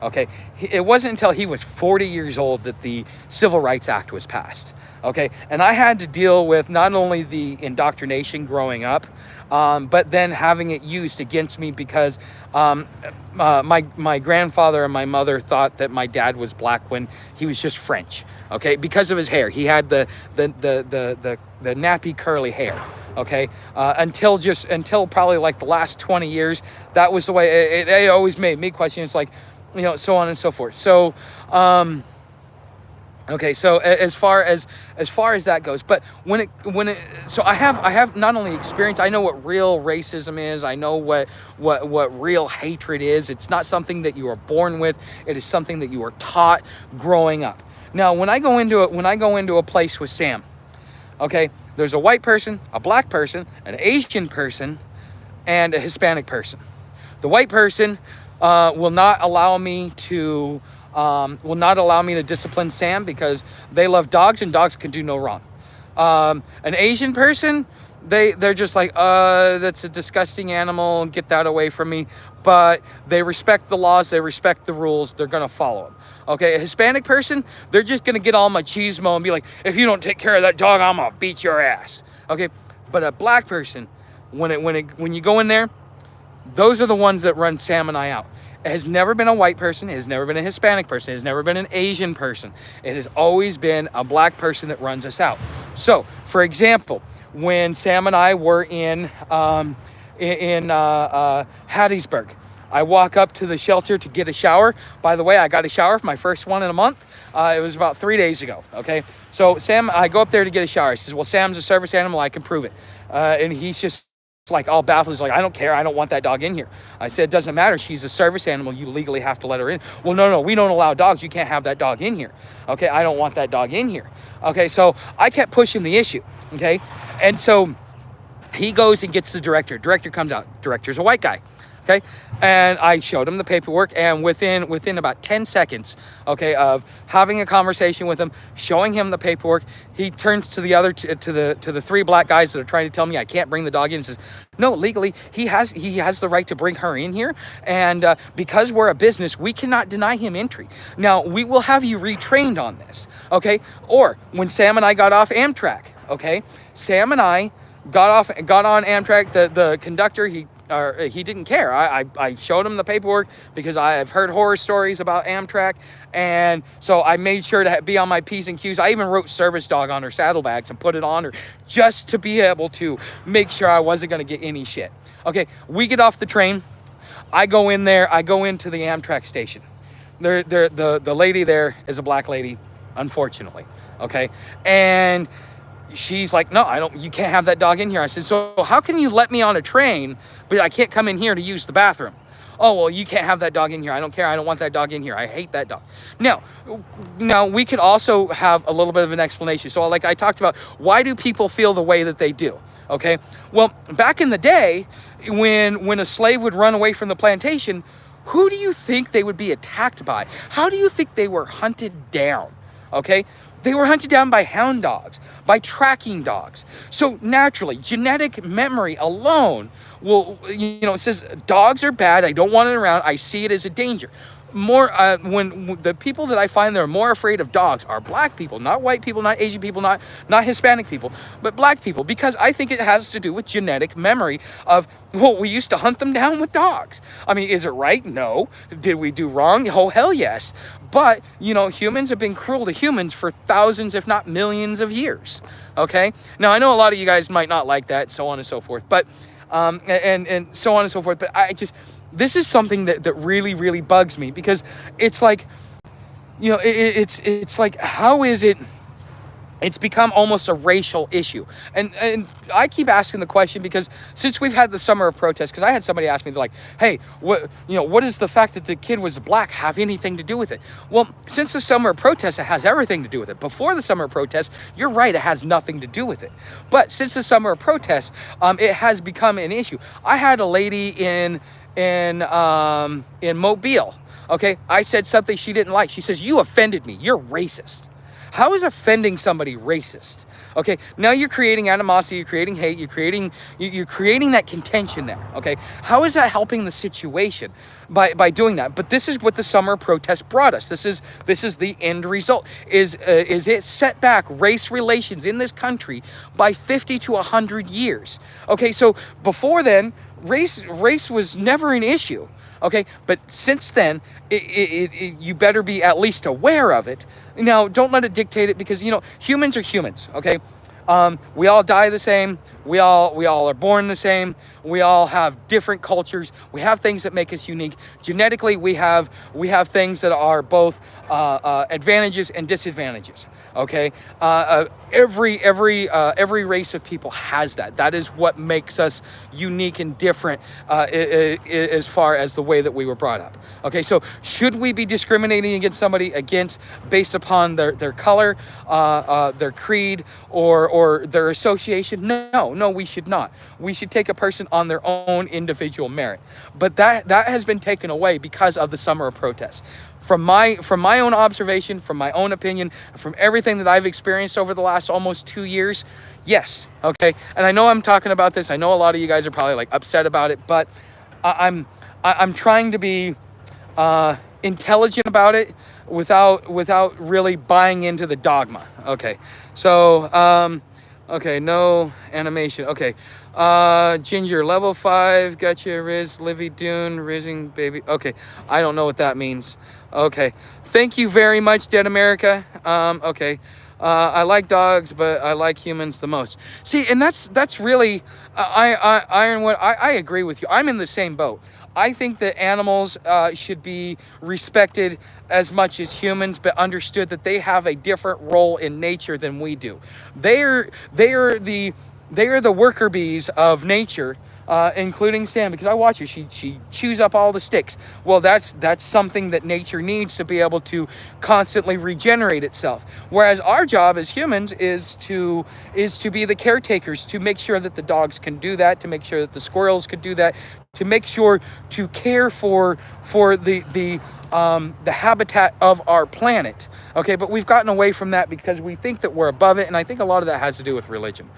A: Okay, it wasn't until he was 40 years old that the Civil Rights Act was passed. Okay, and I had to deal with not only the indoctrination growing up, but then having it used against me because my grandfather and my mother thought that my dad was black when he was just French. Okay, because of his hair, he had the nappy curly hair. Okay, until probably like the last 20 years, that was the way it always made me question. It's like, so on and so forth. So, okay, so as far as that goes, but so I have not only experience, I know what real racism is. I know what real hatred is. It's not something that you are born with. It is something that you are taught growing up. Now, when I go into a place with Sam, okay, there's a white person, a black person, an Asian person, and a Hispanic person. The white person will not allow me to discipline Sam because they love dogs and dogs can do no wrong. An Asian person, they're just like, that's a disgusting animal, get that away from me. But they respect the laws, they respect the rules, they're gonna follow them. Okay, a Hispanic person, they're just gonna get all machismo and be like, if you don't take care of that dog, I'm gonna beat your ass. Okay, but a black person, when you go in there, those are the ones that run Sam and I out. It has never been a white person. It has never been a Hispanic person. It has never been an Asian person. It has always been a black person that runs us out. So, for example, when Sam and I were in Hattiesburg, I walk up to the shelter to get a shower. By the way, I got a shower for my first one in a month. It was about 3 days ago, okay? So I go up there to get a shower. He says, well, Sam's a service animal. I can prove it. And he's just like all baffled. He's like, I don't care. I don't want that dog in here. I said, it doesn't matter. She's a service animal. You legally have to let her in. Well, no, we don't allow dogs. You can't have that dog in here. Okay, I don't want that dog in here. Okay, so I kept pushing the issue. Okay, and so he goes and gets the director. Director comes out. Director's a white guy. Okay, and I showed him the paperwork, and within about 10 seconds, okay, of having a conversation with him, showing him the paperwork, he turns to the other to the three black guys that are trying to tell me I can't bring the dog in, and says, no, legally he has the right to bring her in here, and because we're a business, we cannot deny him entry. Now we will have you retrained on this, okay? Or when Sam and I got off Amtrak, okay, Sam and I got on Amtrak. The conductor, he didn't care. I showed him the paperwork because I have heard horror stories about Amtrak, and so I made sure to be on my P's and Q's. I even wrote service dog on her saddlebags and put it on her just to be able to make sure I wasn't going to get any shit. Okay, we get off the train. I go in there. I go into the Amtrak station. The lady there is a black lady, unfortunately. Okay, and she's like, no, you can't have that dog in here. I said, so how can you let me on a train, but I can't come in here to use the bathroom? Oh, well, you can't have that dog in here. I don't care. I don't want that dog in here. I hate that dog. Now we could also have a little bit of an explanation. So like I talked about, why do people feel the way that they do? Okay. Well, back in the day, when a slave would run away from the plantation, who do you think they would be attacked by? How do you think they were hunted down? Okay. They were hunted down by hound dogs, by tracking dogs. So naturally, genetic memory alone will, it says dogs are bad. I don't want it around. I see it as a danger. When the people that I find that are more afraid of dogs are black people, not white people, not Asian people, not Hispanic people, but black people, because I think it has to do with genetic memory of, well, we used to hunt them down with dogs. I mean, is it right? No. Did we do wrong? Oh, hell yes. But, humans have been cruel to humans for thousands, if not millions of years. Okay? Now, I know a lot of you guys might not like that, so on and so forth, but, and so on and so forth, but this is something that really, really bugs me, because it's like, it's like, how is it? It's become almost a racial issue. And I keep asking the question because since we've had the summer of protest, because I had somebody ask me, they're like, hey, what does the fact that the kid was black have anything to do with it? Well, since the summer of protest, it has everything to do with it. Before the summer of protest, you're right, it has nothing to do with it. But since the summer of protest, it has become an issue. I had a lady in Mobile. Okay, I said something she didn't like. She says, you offended me. You're racist. How is offending somebody racist? Okay, now you're creating animosity, you're creating hate, you're creating that contention there. Okay, how is that helping the situation by doing that? But this is what the summer protest brought us. This is the end result. Is it set back race relations in this country by 50 to 100 years? Okay, so before then, race was never an issue. Okay, but since then, you better be at least aware of it. Now, don't let it dictate it, because humans are humans. Okay, we all die the same. We all are born the same. We all have different cultures. We have things that make us unique. Genetically, we have things that are both advantages and disadvantages. Okay, every race of people has that. That is what makes us unique and different as far as the way that we were brought up. Okay, so should we be discriminating against somebody based upon their color, their creed, or their association? No, we should not. We should take a person on their own individual merit. But that has been taken away because of the summer of protests. From my own observation, from my own opinion, from everything that I've experienced over the last almost 2 years, yes, okay. And I know I'm talking about this. I know a lot of you guys are probably like upset about it, but I'm trying to be intelligent about it without really buying into the dogma. Okay, so okay, no animation. Okay, Ginger, level 5, gotcha. Riz, Livy, Dune, Rizzing, baby. Okay, I don't know what that means. Okay, thank you very much, Dead America. Okay, I like dogs, but I like humans the most. See, and that's really, Ironwood, I agree with you. I'm in the same boat. I think that animals should be respected as much as humans, but understood that they have a different role in nature than we do. They are the worker bees of nature, including Sam, because I watch her. She chews up all the sticks. Well, that's something that nature needs to be able to constantly regenerate itself. Whereas our job as humans is to be the caretakers, to make sure that the dogs can do that, to make sure that the squirrels could do that, to make sure to care for the habitat of our planet. Okay, but we've gotten away from that because we think that we're above it, and I think a lot of that has to do with religion.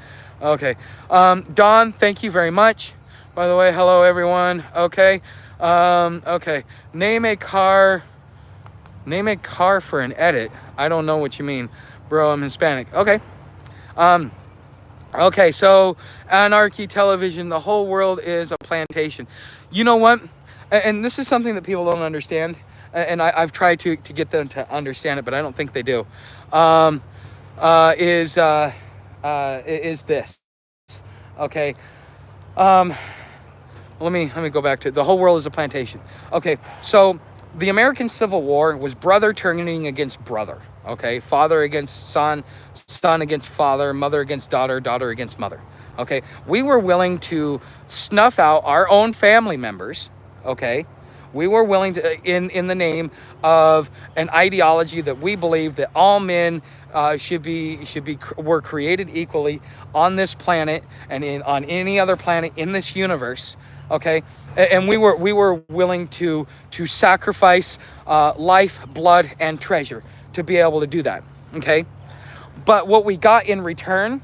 A: Okay, Don, thank you very much. By the way, hello everyone. Okay, okay. Name a car for an edit. I don't know what you mean, bro. I'm Hispanic. Okay. Okay, so Anarchy Television, the whole world is a plantation. You know what? And this is something that people don't understand, and I've tried to get them to understand it, but I don't think they do. Is this? Okay. Let me go back to it. The whole world is a plantation. Okay, so the American Civil War was brother turning against brother. Okay, father against son, son against father, mother against daughter, daughter against mother. Okay, we were willing to snuff out our own family members. Okay, we were willing to, in the name of an ideology that we believe that all men were created equally on this planet and on any other planet in this universe. Okay, and we were willing to sacrifice life, blood, and treasure to be able to do that. Okay, but what we got in return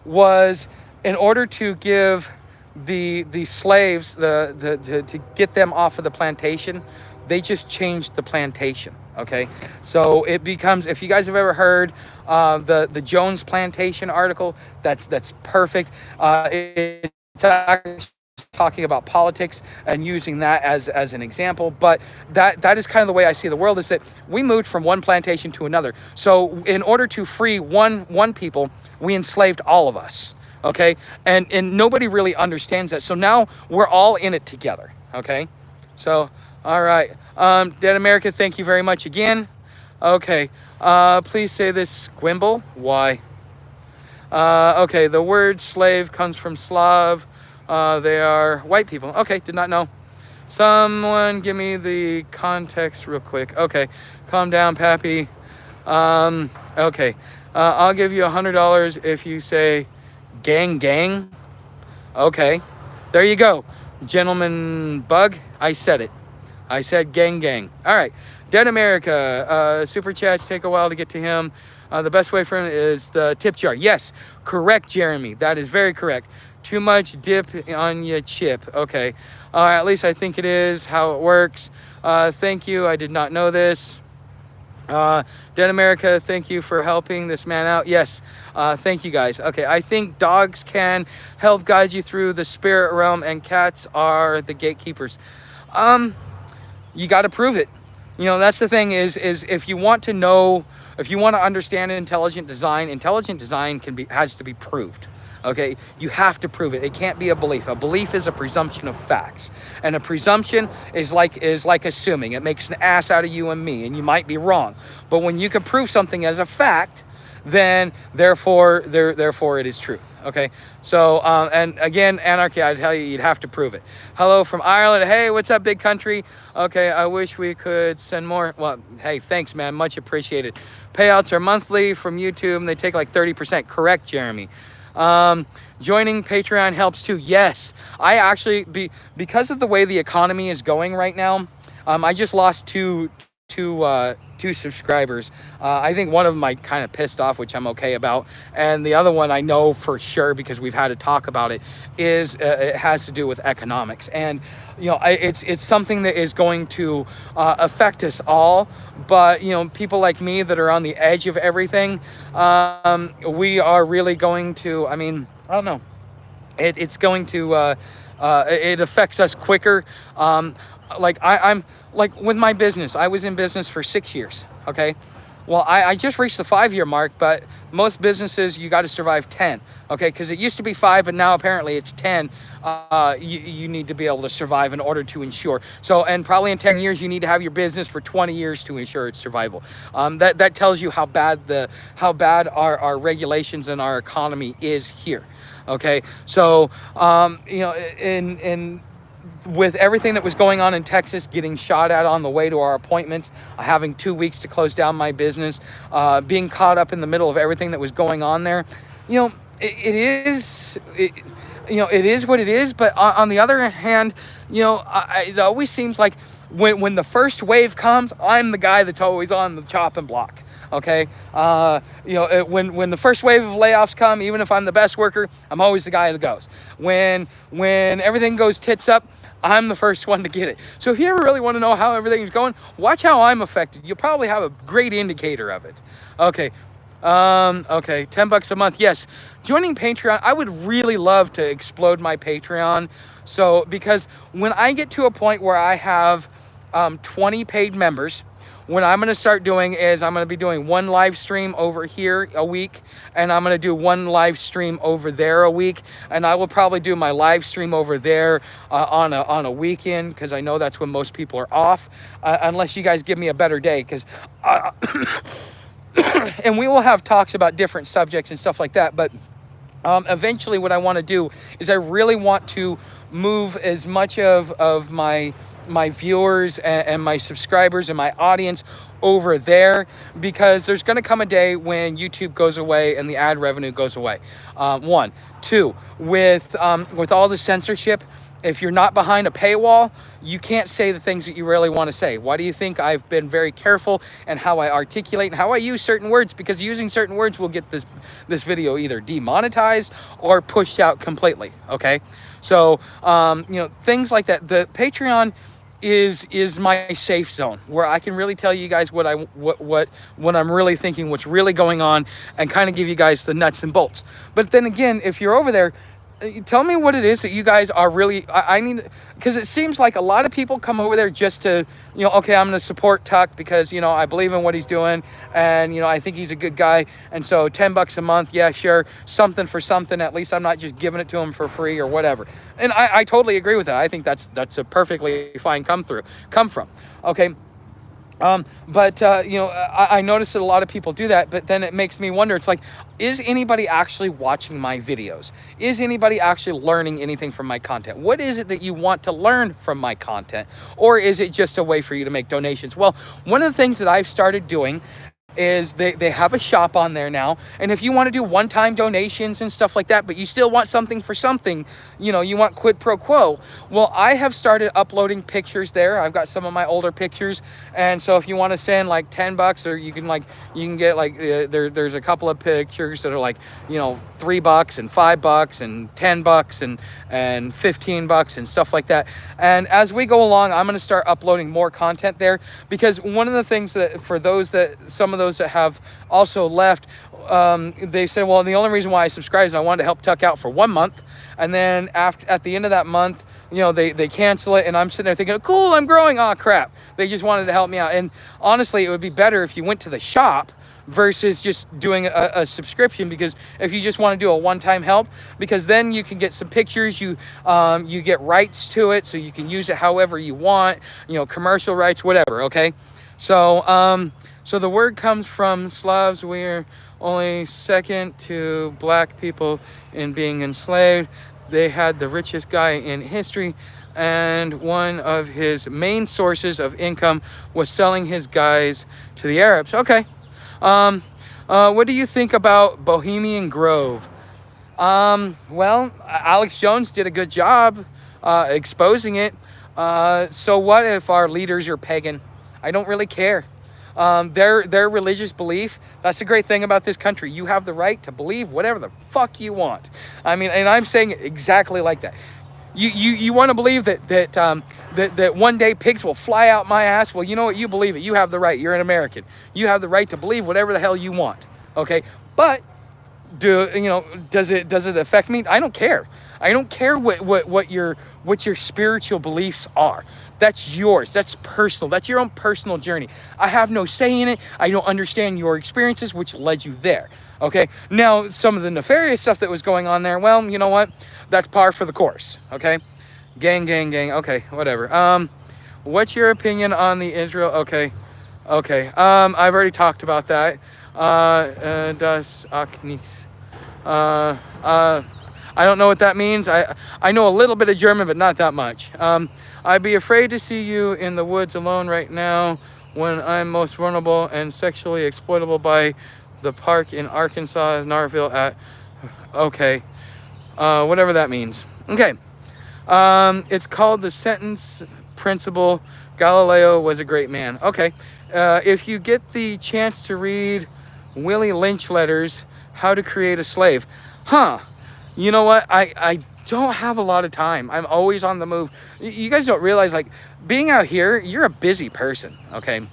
A: was, in order to give the slaves to get them off of the plantation, they just changed the plantation. Okay, so it becomes, if you guys have ever heard the Jones Plantation article, that's perfect. It's actually talking about politics and using that as an example, but that is kind of the way I see the world, is that we moved from one plantation to another. So in order to free one people, we enslaved all of us. Okay, and nobody really understands that. So now we're all in it together. Okay, so all right, Dead America, thank you very much again. Okay, please say this, Squimble. Why? Okay, the word slave comes from Slav. They are white people. Okay, did not know. Someone give me the context real quick. Okay, calm down, Pappy. Okay, I'll give you $100 if you say gang gang. Okay, there you go, gentleman bug. I said it. I said gang gang. All right, Dead America, super chats take a while to get to him. The best way for him is the tip jar. Yes, correct, Jeremy. That is very correct. Too much dip on your chip. Okay. At least I think it is how it works. Thank you. I did not know this. Dead America, thank you for helping this man out. Yes, thank you guys. Okay, I think dogs can help guide you through the spirit realm, and cats are the gatekeepers. You got to prove it. You know, that's the thing is if you want to know, if you want to understand intelligent design has to be proved. Okay, you have to prove it. It can't be a belief. A belief is a presumption of facts, and a presumption is like assuming. It makes an ass out of you and me, and you might be wrong. But when you can prove something as a fact, then therefore it is truth. Okay, so and again, anarchy, I tell you, you'd have to prove it. Hello from Ireland. Hey, what's up, big country? Okay, I wish we could send more. Well, hey, thanks, man, much appreciated. Payouts are monthly from YouTube, and they take like 30%. Correct, Jeremy. Joining Patreon helps too. Yes, I actually, because of the way the economy is going right now, I just lost two subscribers. I think one of them I kind of pissed off, which I'm okay about, and the other one I know for sure because we've had to talk about it. Is it has to do with economics, and you know, it's something that is going to affect us all. But you know, people like me that are on the edge of everything, we are really going to. I mean, I don't know. It's going to. It affects us quicker. Like I'm like with my business, I was in business for 6 years. Okay. Well, I just reached the 5-year mark, but most businesses, you got to survive 10. Okay. Because it used to be 5, but now apparently it's 10. You need to be able to survive in order to ensure. So, and probably in 10 years, you need to have your business for 20 years to ensure its survival. That tells you how bad our regulations and our economy is here. Okay. So, you know, with everything that was going on in Texas, getting shot at on the way to our appointments, having 2 weeks to close down my business, being caught up in the middle of everything that was going on there, you know, it is what it is. But on the other hand, you know, it always seems like when the first wave comes, I'm the guy that's always on the chopping block. Okay, you know, when the first wave of layoffs come, even if I'm the best worker, I'm always the guy that goes. When everything goes tits up, I'm the first one to get it. So if you ever really want to know how everything's going, watch how I'm affected. You'll probably have a great indicator of it. Okay. Okay, $10 a month. Yes. Joining Patreon, I would really love to explode my Patreon. So, because when I get to a point where I have 20 paid members, what I'm going to start doing is I'm going to be doing one live stream over here a week, and I'm going to do one live stream over there a week, and I will probably do my live stream over there on a weekend, because I know that's when most people are off, unless you guys give me a better day, because and we will have talks about different subjects and stuff like that. But eventually what I want to do is I really want to move as much of my viewers and my subscribers and my audience over there, because there's going to come a day when YouTube goes away and the ad revenue goes away. 1, 2, with all the censorship, if you're not behind a paywall, you can't say the things that you really want to say. Why do you think I've been very careful in how I articulate and how I use certain words? Because using certain words will get this video either demonetized or pushed out completely. Okay, so you know, things like that. The Patreon is my safe zone where I can really tell you guys what I'm really thinking, what's really going on, and kind of give you guys the nuts and bolts. But then again, if you're over there, tell me what it is that you guys are really, I need, because it seems like a lot of people come over there just to, you know, okay, I'm going to support Tuck because, you know, I believe in what he's doing, and, you know, I think he's a good guy, and so $10 a month, yeah, sure, something for something, at least I'm not just giving it to him for free or whatever. And I totally agree with that. I think that's a perfectly fine come from, okay? But you know, I noticed that a lot of people do that, but then it makes me wonder, it's like, is anybody actually watching my videos? Is anybody actually learning anything from my content? What is it that you want to learn from my content? Or is it just a way for you to make donations? Well, one of the things that I've started doing, is they have a shop on there now. And if you want to do one-time donations and stuff like that, but you still want something for something, you want quid pro quo, well, I have started uploading pictures there. I've got some of my older pictures, and so if you want to send like $10, or you can get like there's a couple of pictures that are like $3 and $5 and $10 and $15 and stuff like that. And as we go along, I'm going to start uploading more content there, because one of the things that, for some of those that have also left, they said, well, the only reason why I subscribed is I wanted to help Tuck out for 1 month, and then at the end of that month, they cancel it, and I'm sitting there thinking, cool, I'm growing. Oh crap, they just wanted to help me out. And honestly, it would be better if you went to the shop versus just doing a subscription, because if you just want to do a one-time help, because then you can get some pictures, you get rights to it, so you can use it however you want, commercial rights, whatever. Okay, so the word comes from Slavs. We're only second to black people in being enslaved. They had the richest guy in history, and one of his main sources of income was selling his guys to the Arabs. Okay. What do you think about Bohemian Grove? Well, Alex Jones did a good job exposing it. So what if our leaders are pagan? I don't really care. Their religious belief, that's the great thing about this country. You have the right to believe whatever the fuck you want. I mean, and I'm saying it exactly like that. You want to believe that one day pigs will fly out my ass? Well, you know what? You believe it. You have the right. You're an American. You have the right to believe whatever the hell you want. Okay, but does it affect me? I don't care. I don't care what your spiritual beliefs are. That's yours. That's personal. That's your own personal journey. I have no say in it. I don't understand your experiences, which led you there. Okay. Now, some of the nefarious stuff that was going on there, well, you know what? That's par for the course. Okay. Gang. Okay. Whatever. What's your opinion on the Israel? Okay. I've already talked about that. Das Aknis. I don't know what that means. I know a little bit of German, but not that much. I'd be afraid to see you in the woods alone right now when I'm most vulnerable and sexually exploitable by the park in Arkansas, Narville at... Okay. Whatever that means. Okay. It's called the sentence principle. Galileo was a great man. Okay. If you get the chance to read Willie Lynch letters, How to Create a Slave. Huh. You know what? I don't have a lot of time. I'm always on the move. You guys don't realize, like, being out here, you're a busy person, okay?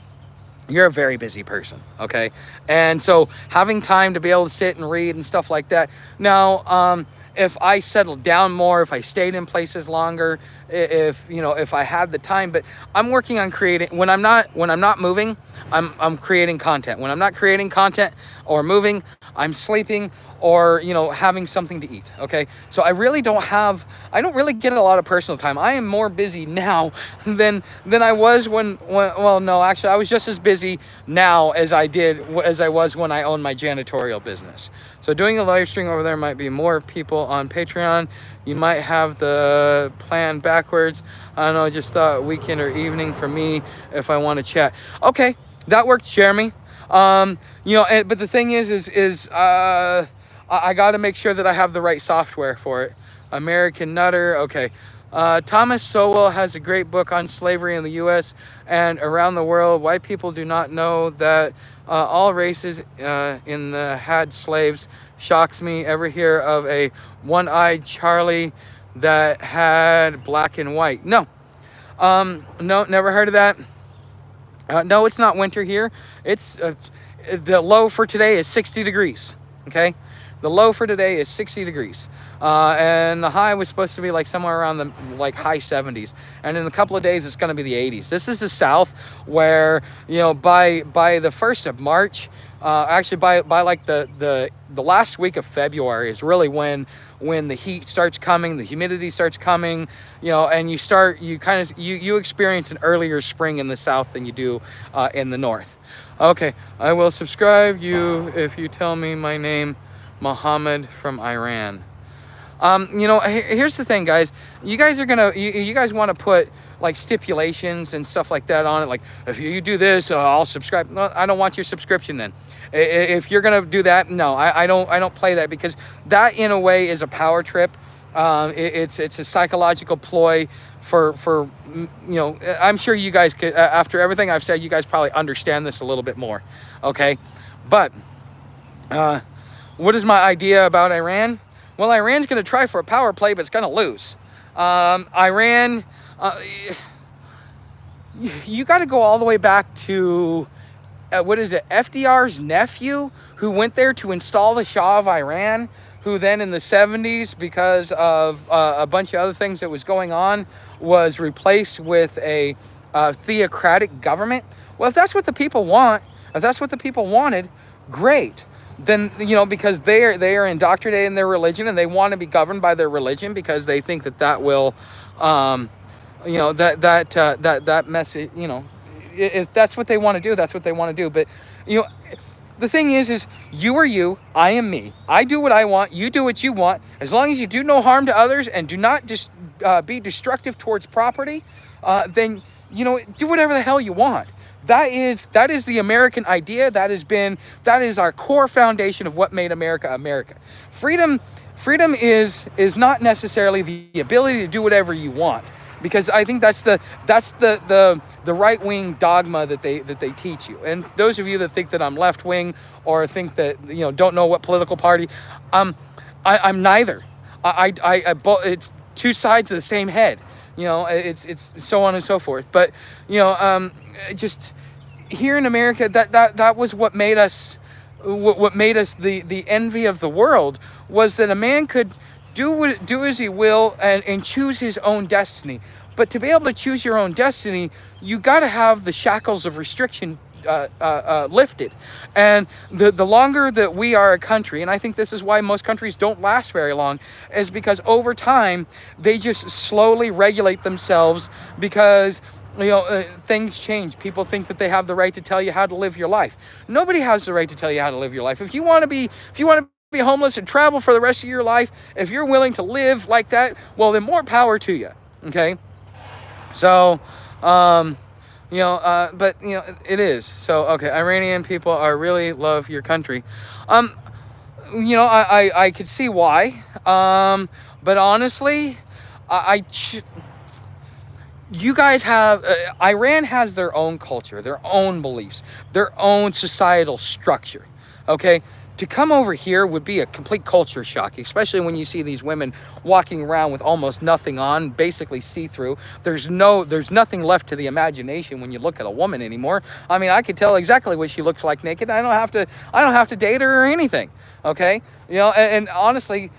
A: You're a very busy person, okay? And so having time to be able to sit and read and stuff like that. Now, if I settled down more, if I stayed in places longer, if I had the time, but I'm working on creating, when I'm not moving, I'm creating content. When I'm not creating content or moving, I'm sleeping or, having something to eat. Okay. So I don't really get a lot of personal time. I am more busy now than I was no, actually I was just as busy now as I was when I owned my janitorial business. So doing a live stream over there might be more people on Patreon. You might have the plan backwards. I don't know. I just thought weekend or evening for me if I want to chat. Okay. That works, Jeremy. But the thing is I got to make sure that I have the right software for it. American Nutter. Okay. Thomas Sowell has a great book on slavery in the U.S. and around the world. White people do not know that all races had slaves. Shocks me. Ever hear of a one-eyed Charlie that had black and white? No. No, never heard of that. No, it's not winter here. It's the low for today is 60 degrees. Okay. The low for today is 60 degrees. And the high was supposed to be like somewhere around the high 70s. And in a couple of days, it's going to be the 80s. This is the South where, by the 1st of March, actually by like the last week of February is really when the heat starts coming, the humidity starts coming, and you experience an earlier spring in the South than you do in the North. Okay. I will subscribe you if you tell me my name. Muhammad from Iran. Here's the thing, guys. You guys are gonna, you guys want to put like stipulations and stuff like that on it. Like, if you do this, I'll subscribe. No, I don't want your subscription then. If you're gonna do that, no, I don't play that, because that in a way is a power trip. It's a psychological ploy for I'm sure you guys could, after everything I've said, you guys probably understand this a little bit more. Okay, but what is my idea about Iran? Well, Iran's going to try for a power play, but it's going to lose. Iran, you got to go all the way back to, FDR's nephew, who went there to install the Shah of Iran, who then in the 70s, because of a bunch of other things that was going on, was replaced with a theocratic government. Well, if that's what the people want, if that's what the people wanted, great. Then, because they are indoctrinated in their religion, and they want to be governed by their religion, because they think that will, that message, if that's what they want to do, that's what they want to do. But, the thing is you are you, I am me. I do what I want, you do what you want. As long as you do no harm to others and do not be destructive towards property, then, do whatever the hell you want. That is the American idea. That is our core foundation of what made America America. Freedom is not necessarily the ability to do whatever you want, because I think that's the right wing dogma that they teach you. And those of you that think that I'm left wing, or think that don't know what political party, I'm neither. It's two sides of the same head. It's so on and so forth. But just here in America, that was what made us the envy of the world, was that a man could do as he will and choose his own destiny. But to be able to choose your own destiny, you got to have the shackles of restriction lifted. And the longer that we are a country, and I think this is why most countries don't last very long, is because over time they just slowly regulate themselves, because things change. People think that they have the right to tell you how to live your life. Nobody has the right to tell you how to live your life. If you want to be homeless and travel for the rest of your life, if you're willing to live like that, well, then more power to you. Okay, so but it is. So okay, Iranian people really love your country. I could see why. But honestly, you guys have, Iran has their own culture, their own beliefs, their own societal structure, okay? To come over here would be a complete culture shock, especially when you see these women walking around with almost nothing on, basically see-through. There's nothing left to the imagination when you look at a woman anymore. I mean, I could tell exactly what she looks like naked. I don't have to date her or anything, okay? And honestly,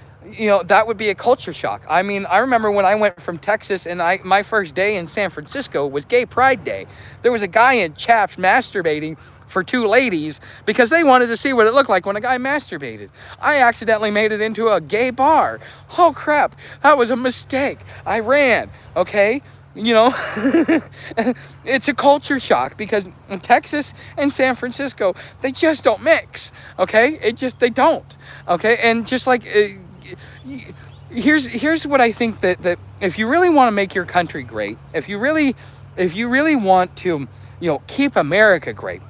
A: that would be a culture shock. I mean, I remember when I went from Texas, and my first day in San Francisco was Gay Pride Day. There was a guy in chaps masturbating for two ladies because they wanted to see what it looked like when a guy masturbated. I accidentally made it into a gay bar. Oh crap, that was a mistake. I ran, okay? It's a culture shock, because in Texas and San Francisco, they just don't mix, okay? They don't, okay? And just like... Here's what I think, that if you really want to make your country great, if you really want to keep America great,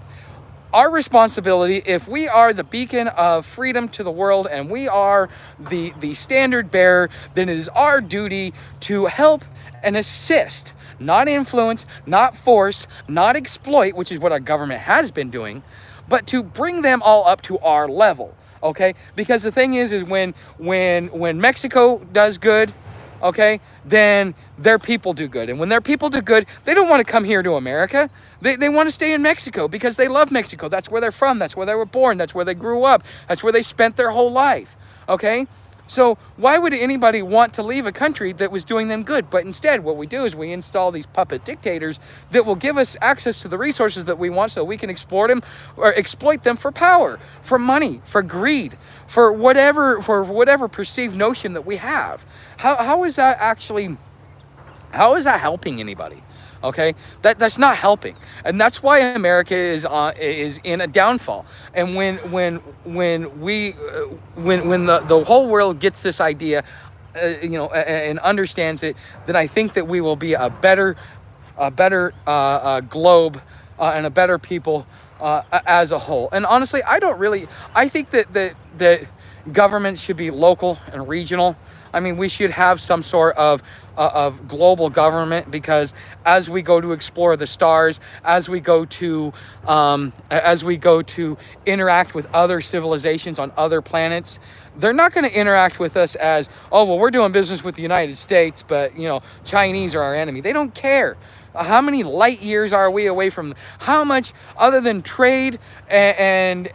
A: our responsibility, if we are the beacon of freedom to the world, and we are the standard bearer, then it is our duty to help and assist, not influence, not force, not exploit, which is what our government has been doing, but to bring them all up to our level. Okay, because the thing is when Mexico does good, okay, then their people do good. And when their people do good, they don't want to come here to America. They want to stay in Mexico because they love Mexico. That's where they're from. That's where they were born. That's where they grew up. That's where they spent their whole life. Okay? So why would anybody want to leave a country that was doing them good? But instead, what we do is we install these puppet dictators that will give us access to the resources that we want, so we can exploit them for power, for money, for greed, for whatever perceived notion that we have. How is that helping anybody? Okay, that's not helping, and that's why America is in a downfall. And when the whole world gets this idea, and understands it, then I think that we will be a better better globe and a better people as a whole. And honestly, I think that governments should be local and regional. I mean, we should have some sort of global government, because as we go to explore the stars, as we go to interact with other civilizations on other planets, they're not going to interact with us as, oh, well, we're doing business with the United States, but Chinese are our enemy. They don't care. How many light years are we away from? How much, other than trade and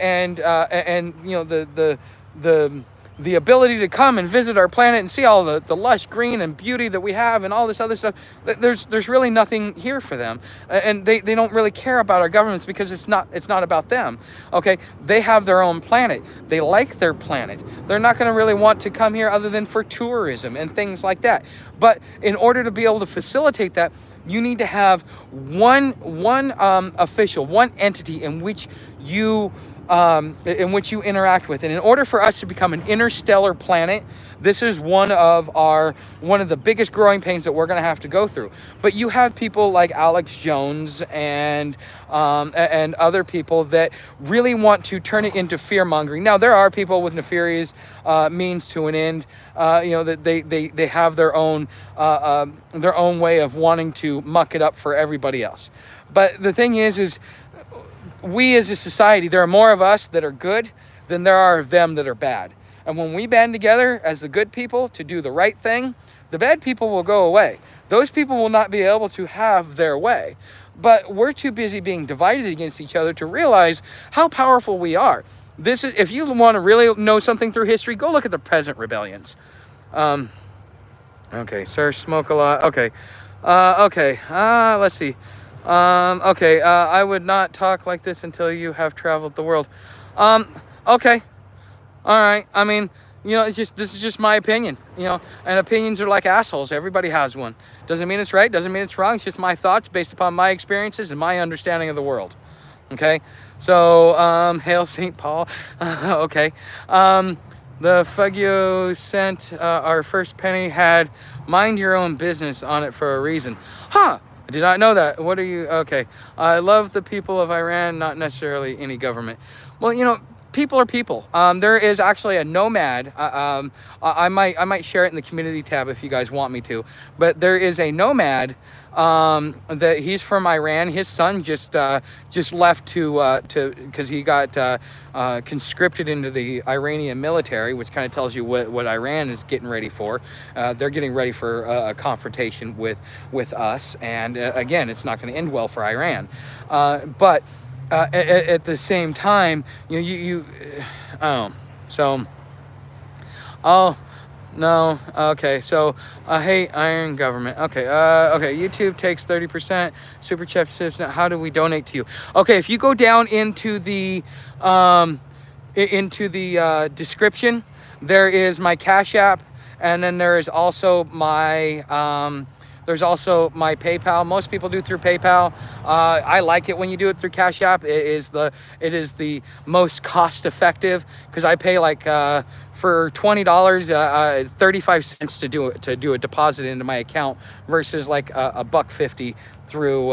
A: the ability to come and visit our planet and see all the lush green and beauty that we have and all this other stuff, there's really nothing here for them. And they don't really care about our governments, because it's not about them. Okay, they have their own planet. They like their planet. They're not going to really want to come here other than for tourism and things like that. But in order to be able to facilitate that, you need to have one official, one entity in which you interact with. And in order for us to become an interstellar planet, this is one of the biggest growing pains that we're going to have to go through. But you have people like Alex Jones and other people that really want to turn it into fear mongering. Now, there are people with nefarious means to an end, that they have their own way of wanting to muck it up for everybody else. But the thing is we as a society, there are more of us that are good than there are of them that are bad. And when we band together as the good people to do the right thing, the bad people will go away. Those people will not be able to have their way. But we're too busy being divided against each other to realize how powerful we are. If you want to really know something through history, go look at the peasant rebellions. Okay, sir, smoke a lot. Okay. Let's see. I would not talk like this until you have traveled the world. Okay. All right. I mean, this is just my opinion, and opinions are like assholes. Everybody has one. Doesn't mean it's right. Doesn't mean it's wrong. It's just my thoughts based upon my experiences and my understanding of the world. Okay. So, hail St. Paul. Okay. The Fugio sent, our first penny had mind your own business on it for a reason. Huh. I did not know that. What are you? Okay. I love the people of Iran, not necessarily any government. Well, people are people. There is actually a nomad. I might share it in the community tab if you guys want me to. But there is a nomad that he's from Iran. His son just left to because he got conscripted into the Iranian military, which kind of tells you what Iran is getting ready for. They're getting ready for a confrontation with us, and again, it's not going to end well for Iran. But at the same time, no, okay, so I hate iron government. Okay, YouTube takes 30%, super chat says, how do we donate to you? Okay, if you go down into the description, there is my Cash App, and then there is also my PayPal. Most people do through PayPal. I like it when you do it through Cash App. It is the most cost effective, because I pay for $20, 35 cents to do a deposit into my account, versus $1.50 through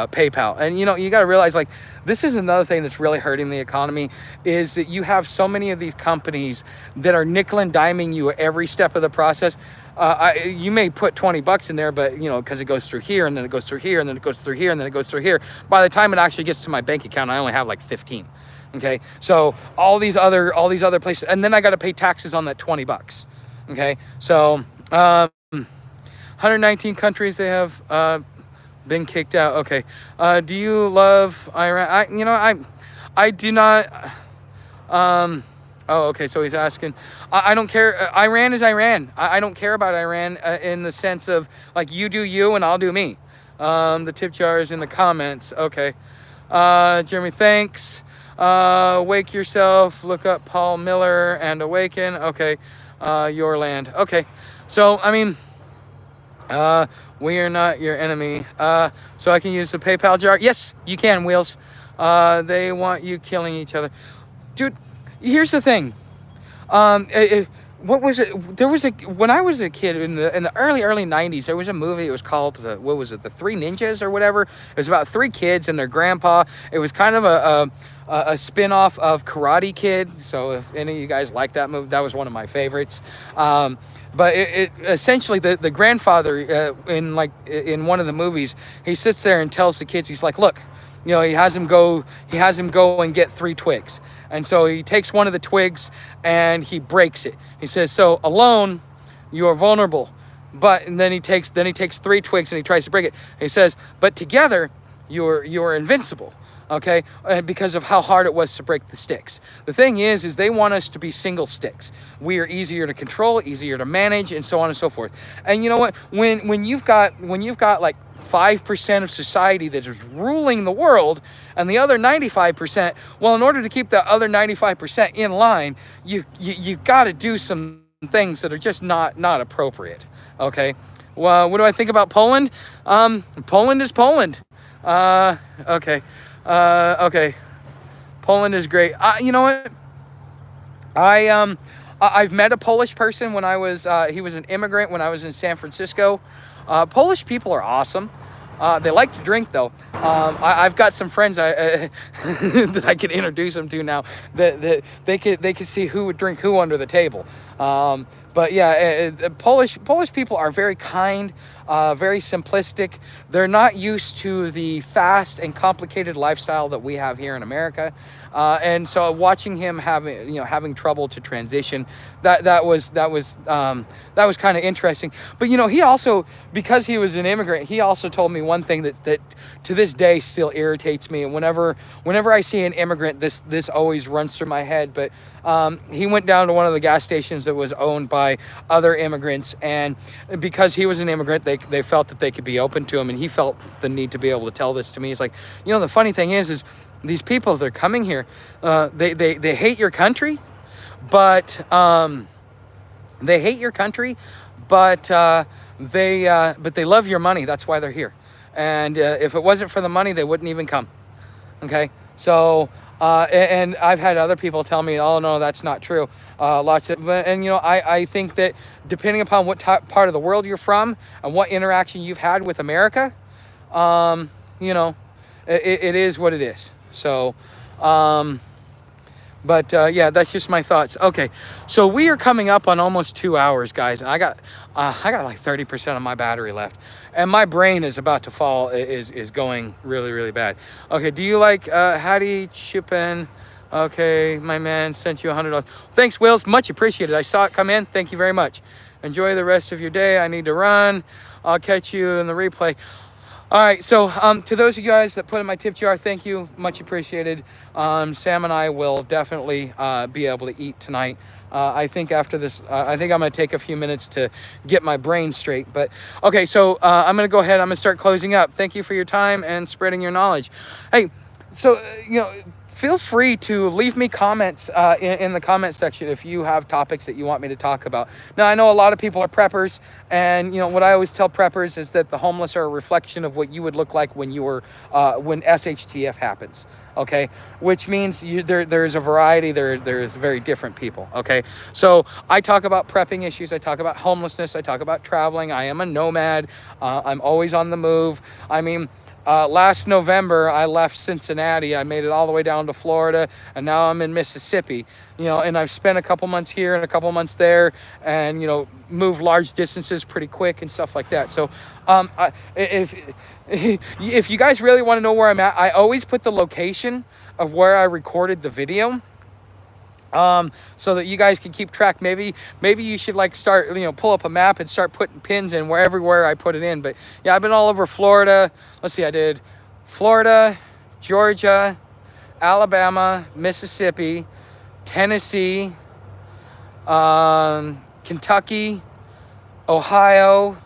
A: PayPal. And you got to realize, this is another thing that's really hurting the economy, is that you have so many of these companies that are nickel and diming you at every step of the process. You may put $20 in there, but because it goes through here, and then it goes through here, and then it goes through here, and then it goes through here. By the time it actually gets to my bank account, I only have 15. Okay, so all these other places, and then I got to pay taxes on that $20. Okay, so 119 countries they have been kicked out. Okay, do you love Iran? I do not. Oh, okay, so he's asking. I don't care. Iran is Iran. I don't care about Iran in the sense of you do you and I'll do me. The tip jar is in the comments. Okay, Jeremy, thanks. Wake yourself, look up Paul Miller and awaken. Okay, your land. Okay, so we are not your enemy. So I can use the PayPal jar. Yes, you can, Wheels. They want you killing each other, dude. Here's the thing. what was it? There was a when I was a kid in the early 90s. There was a movie. It was called what was it? The Three Ninjas or whatever. It was about three kids and their grandpa. It was kind of a spin-off of Karate Kid. So if any of you guys like that movie, that was one of my favorites. But it essentially the grandfather in one of the movies, he sits there and tells the kids, he's like, look, he has him go and get 3 twigs. And so he takes one of the twigs and he breaks it. He says, so alone you are vulnerable. And then he takes 3 twigs and he tries to break it. He says, but together you're invincible. Okay, and because of how hard it was to break the sticks. The thing is they want us to be single sticks. We are easier to control, easier to manage, and so on and so forth. And you know what? When you've got like 5% of society that is ruling the world, and the other 95%, well, in order to keep the other 95% in line, you've got to do some things that are just not appropriate. Okay. Well, what do I think about Poland? Poland is Poland. Okay. Okay. Poland is great. You know what? I've met a Polish person when I was, he was an immigrant when I was in San Francisco. Polish people are awesome. They like to drink though. I've got some friends that I can introduce them to now that they could see who would drink who under the table. But yeah, Polish people are very kind, very simplistic. They're not used to the fast and complicated lifestyle that we have here in America. And so watching him having trouble to transition, that was kind of interesting. But he also, because he was an immigrant, he also told me one thing that to this day still irritates me. And whenever I see an immigrant, this always runs through my head. But he went down to one of the gas stations that was owned by other immigrants, and because he was an immigrant, they felt that they could be open to him, and he felt the need to be able to tell this to me. He's like, the funny thing is these people, they're coming here, they hate your country, but they hate your country, but they love your money. That's why they're here. And if it wasn't for the money, they wouldn't even come. Okay, so and I've had other people tell me, oh no, that's not true. I think that depending upon what part of the world you're from and what interaction you've had with America, it is what it is. So, yeah, that's just my thoughts. Okay, so we are coming up on almost 2 hours, guys, and I got like 30% of my battery left, and my brain is about to fall. Is going really, really bad. Okay, do you like Hattie Chupin? Okay, my man sent you $100. Thanks, Wills, much appreciated. I saw it come in. Thank you very much. Enjoy the rest of your day. I need to run. I'll catch you in the replay. All right, so to those of you guys that put in my tip jar, thank you, much appreciated. Sam and I will definitely be able to eat tonight. I think after this, I think I'm going to take a few minutes to get my brain straight. But okay, so I'm going to go ahead. I'm going to start closing up. Thank you for your time and spreading your knowledge. Hey, so feel free to leave me comments in the comment section if you have topics that you want me to talk about. Now, I know a lot of people are preppers, and what I always tell preppers is that the homeless are a reflection of what you would look like when you were when SHTF happens. Okay, which means there's a variety. There's very different people. Okay, so I talk about prepping issues. I talk about homelessness. I talk about traveling. I am a nomad. I'm always on the move. I mean, last November, I left Cincinnati. I made it all the way down to Florida, and now I'm in Mississippi. And I've spent a couple months here and a couple months there, and moved large distances pretty quick and stuff like that. So, if you guys really want to know where I'm at, I always put the location of where I recorded the video. So that you guys can keep track. Maybe you should start, pull up a map and start putting pins in everywhere I put it in. But yeah, I've been all over Florida. Let's see, I did Florida, Georgia, Alabama, Mississippi, Tennessee, Kentucky, Ohio.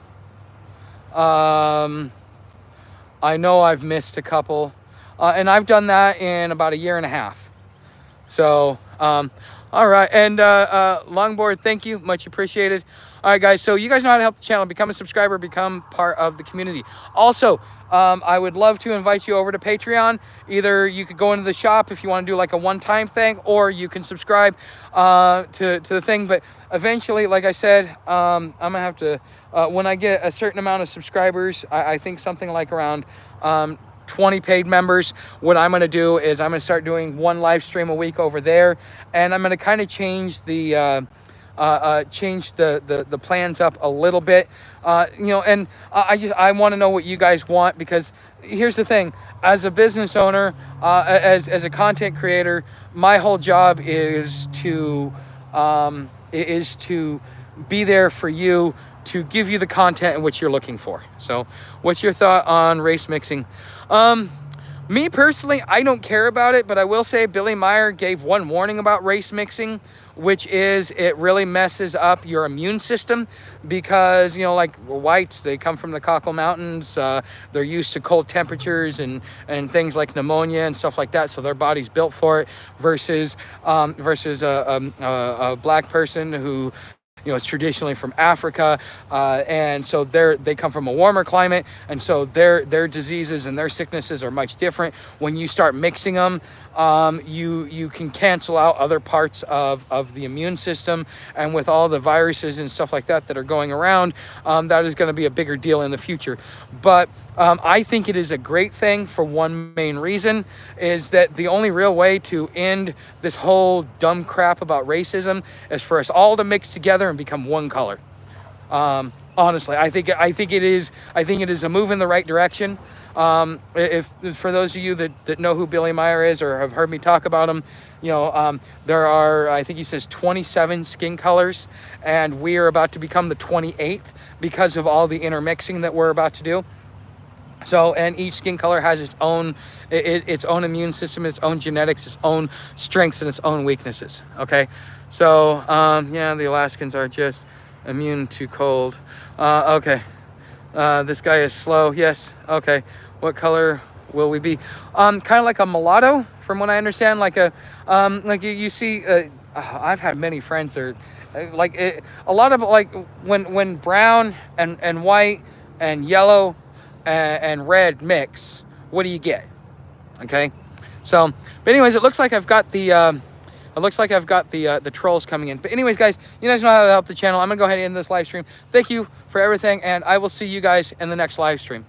A: I know I've missed a couple, and I've done that in about 1.5 years. So, all right. And, Longboard, thank you. Much appreciated. All right, guys. So you guys know how to help the channel. Become a subscriber, become part of the community. Also, I would love to invite you over to Patreon. Either you could go into the shop if you want to do like a one-time thing, or you can subscribe to the thing. But eventually, like I said, I'm gonna have to, when I get a certain amount of subscribers, I think something like around 20 paid members, what I'm going to do is I'm going to start doing one live stream a week over there, and I'm going to kind of change the the plans up a little bit, and I want to know what you guys want, because here's the thing: as a business owner, as a content creator, my whole job is to be there for you, to give you the content in which you're looking for. So what's your thought on race mixing? Me personally, I don't care about it, but I will say Billy Meyer gave one warning about race mixing, which is it really messes up your immune system, because, like whites, they come from the Cockle Mountains. They're used to cold temperatures and things like pneumonia and stuff like that. So their body's built for it, versus a black person who, is traditionally from Africa, and so they come from a warmer climate, and so their diseases and their sicknesses are much different. When you start mixing them, you can cancel out other parts of the immune system, and with all the viruses and stuff like that are going around, that is going to be a bigger deal in the future. But I think it is a great thing for one main reason, is that the only real way to end this whole dumb crap about racism is for us all to mix together and become one color. Honestly, I think it is a move in the right direction. If for those of you that know who Billy Meyer is or have heard me talk about him, there are, I think he says 27 skin colors, and we are about to become the 28th because of all the intermixing that we're about to do. So, and each skin color has its own immune system, its own genetics, its own strengths, and its own weaknesses. Okay, so the Alaskans are just immune to cold. Okay, this guy is slow. Yes. Okay, what color will we be? Kind of like a mulatto, from what I understand. Like you see. I've had many friends that are a lot of like when brown and white and yellow and red mix, what do you get? Okay, so but anyways, it looks like I've got the trolls coming in. But anyways, guys, you guys know how to help the channel. I'm gonna go ahead and end this live stream. Thank you for everything, and I will see you guys in the next live stream.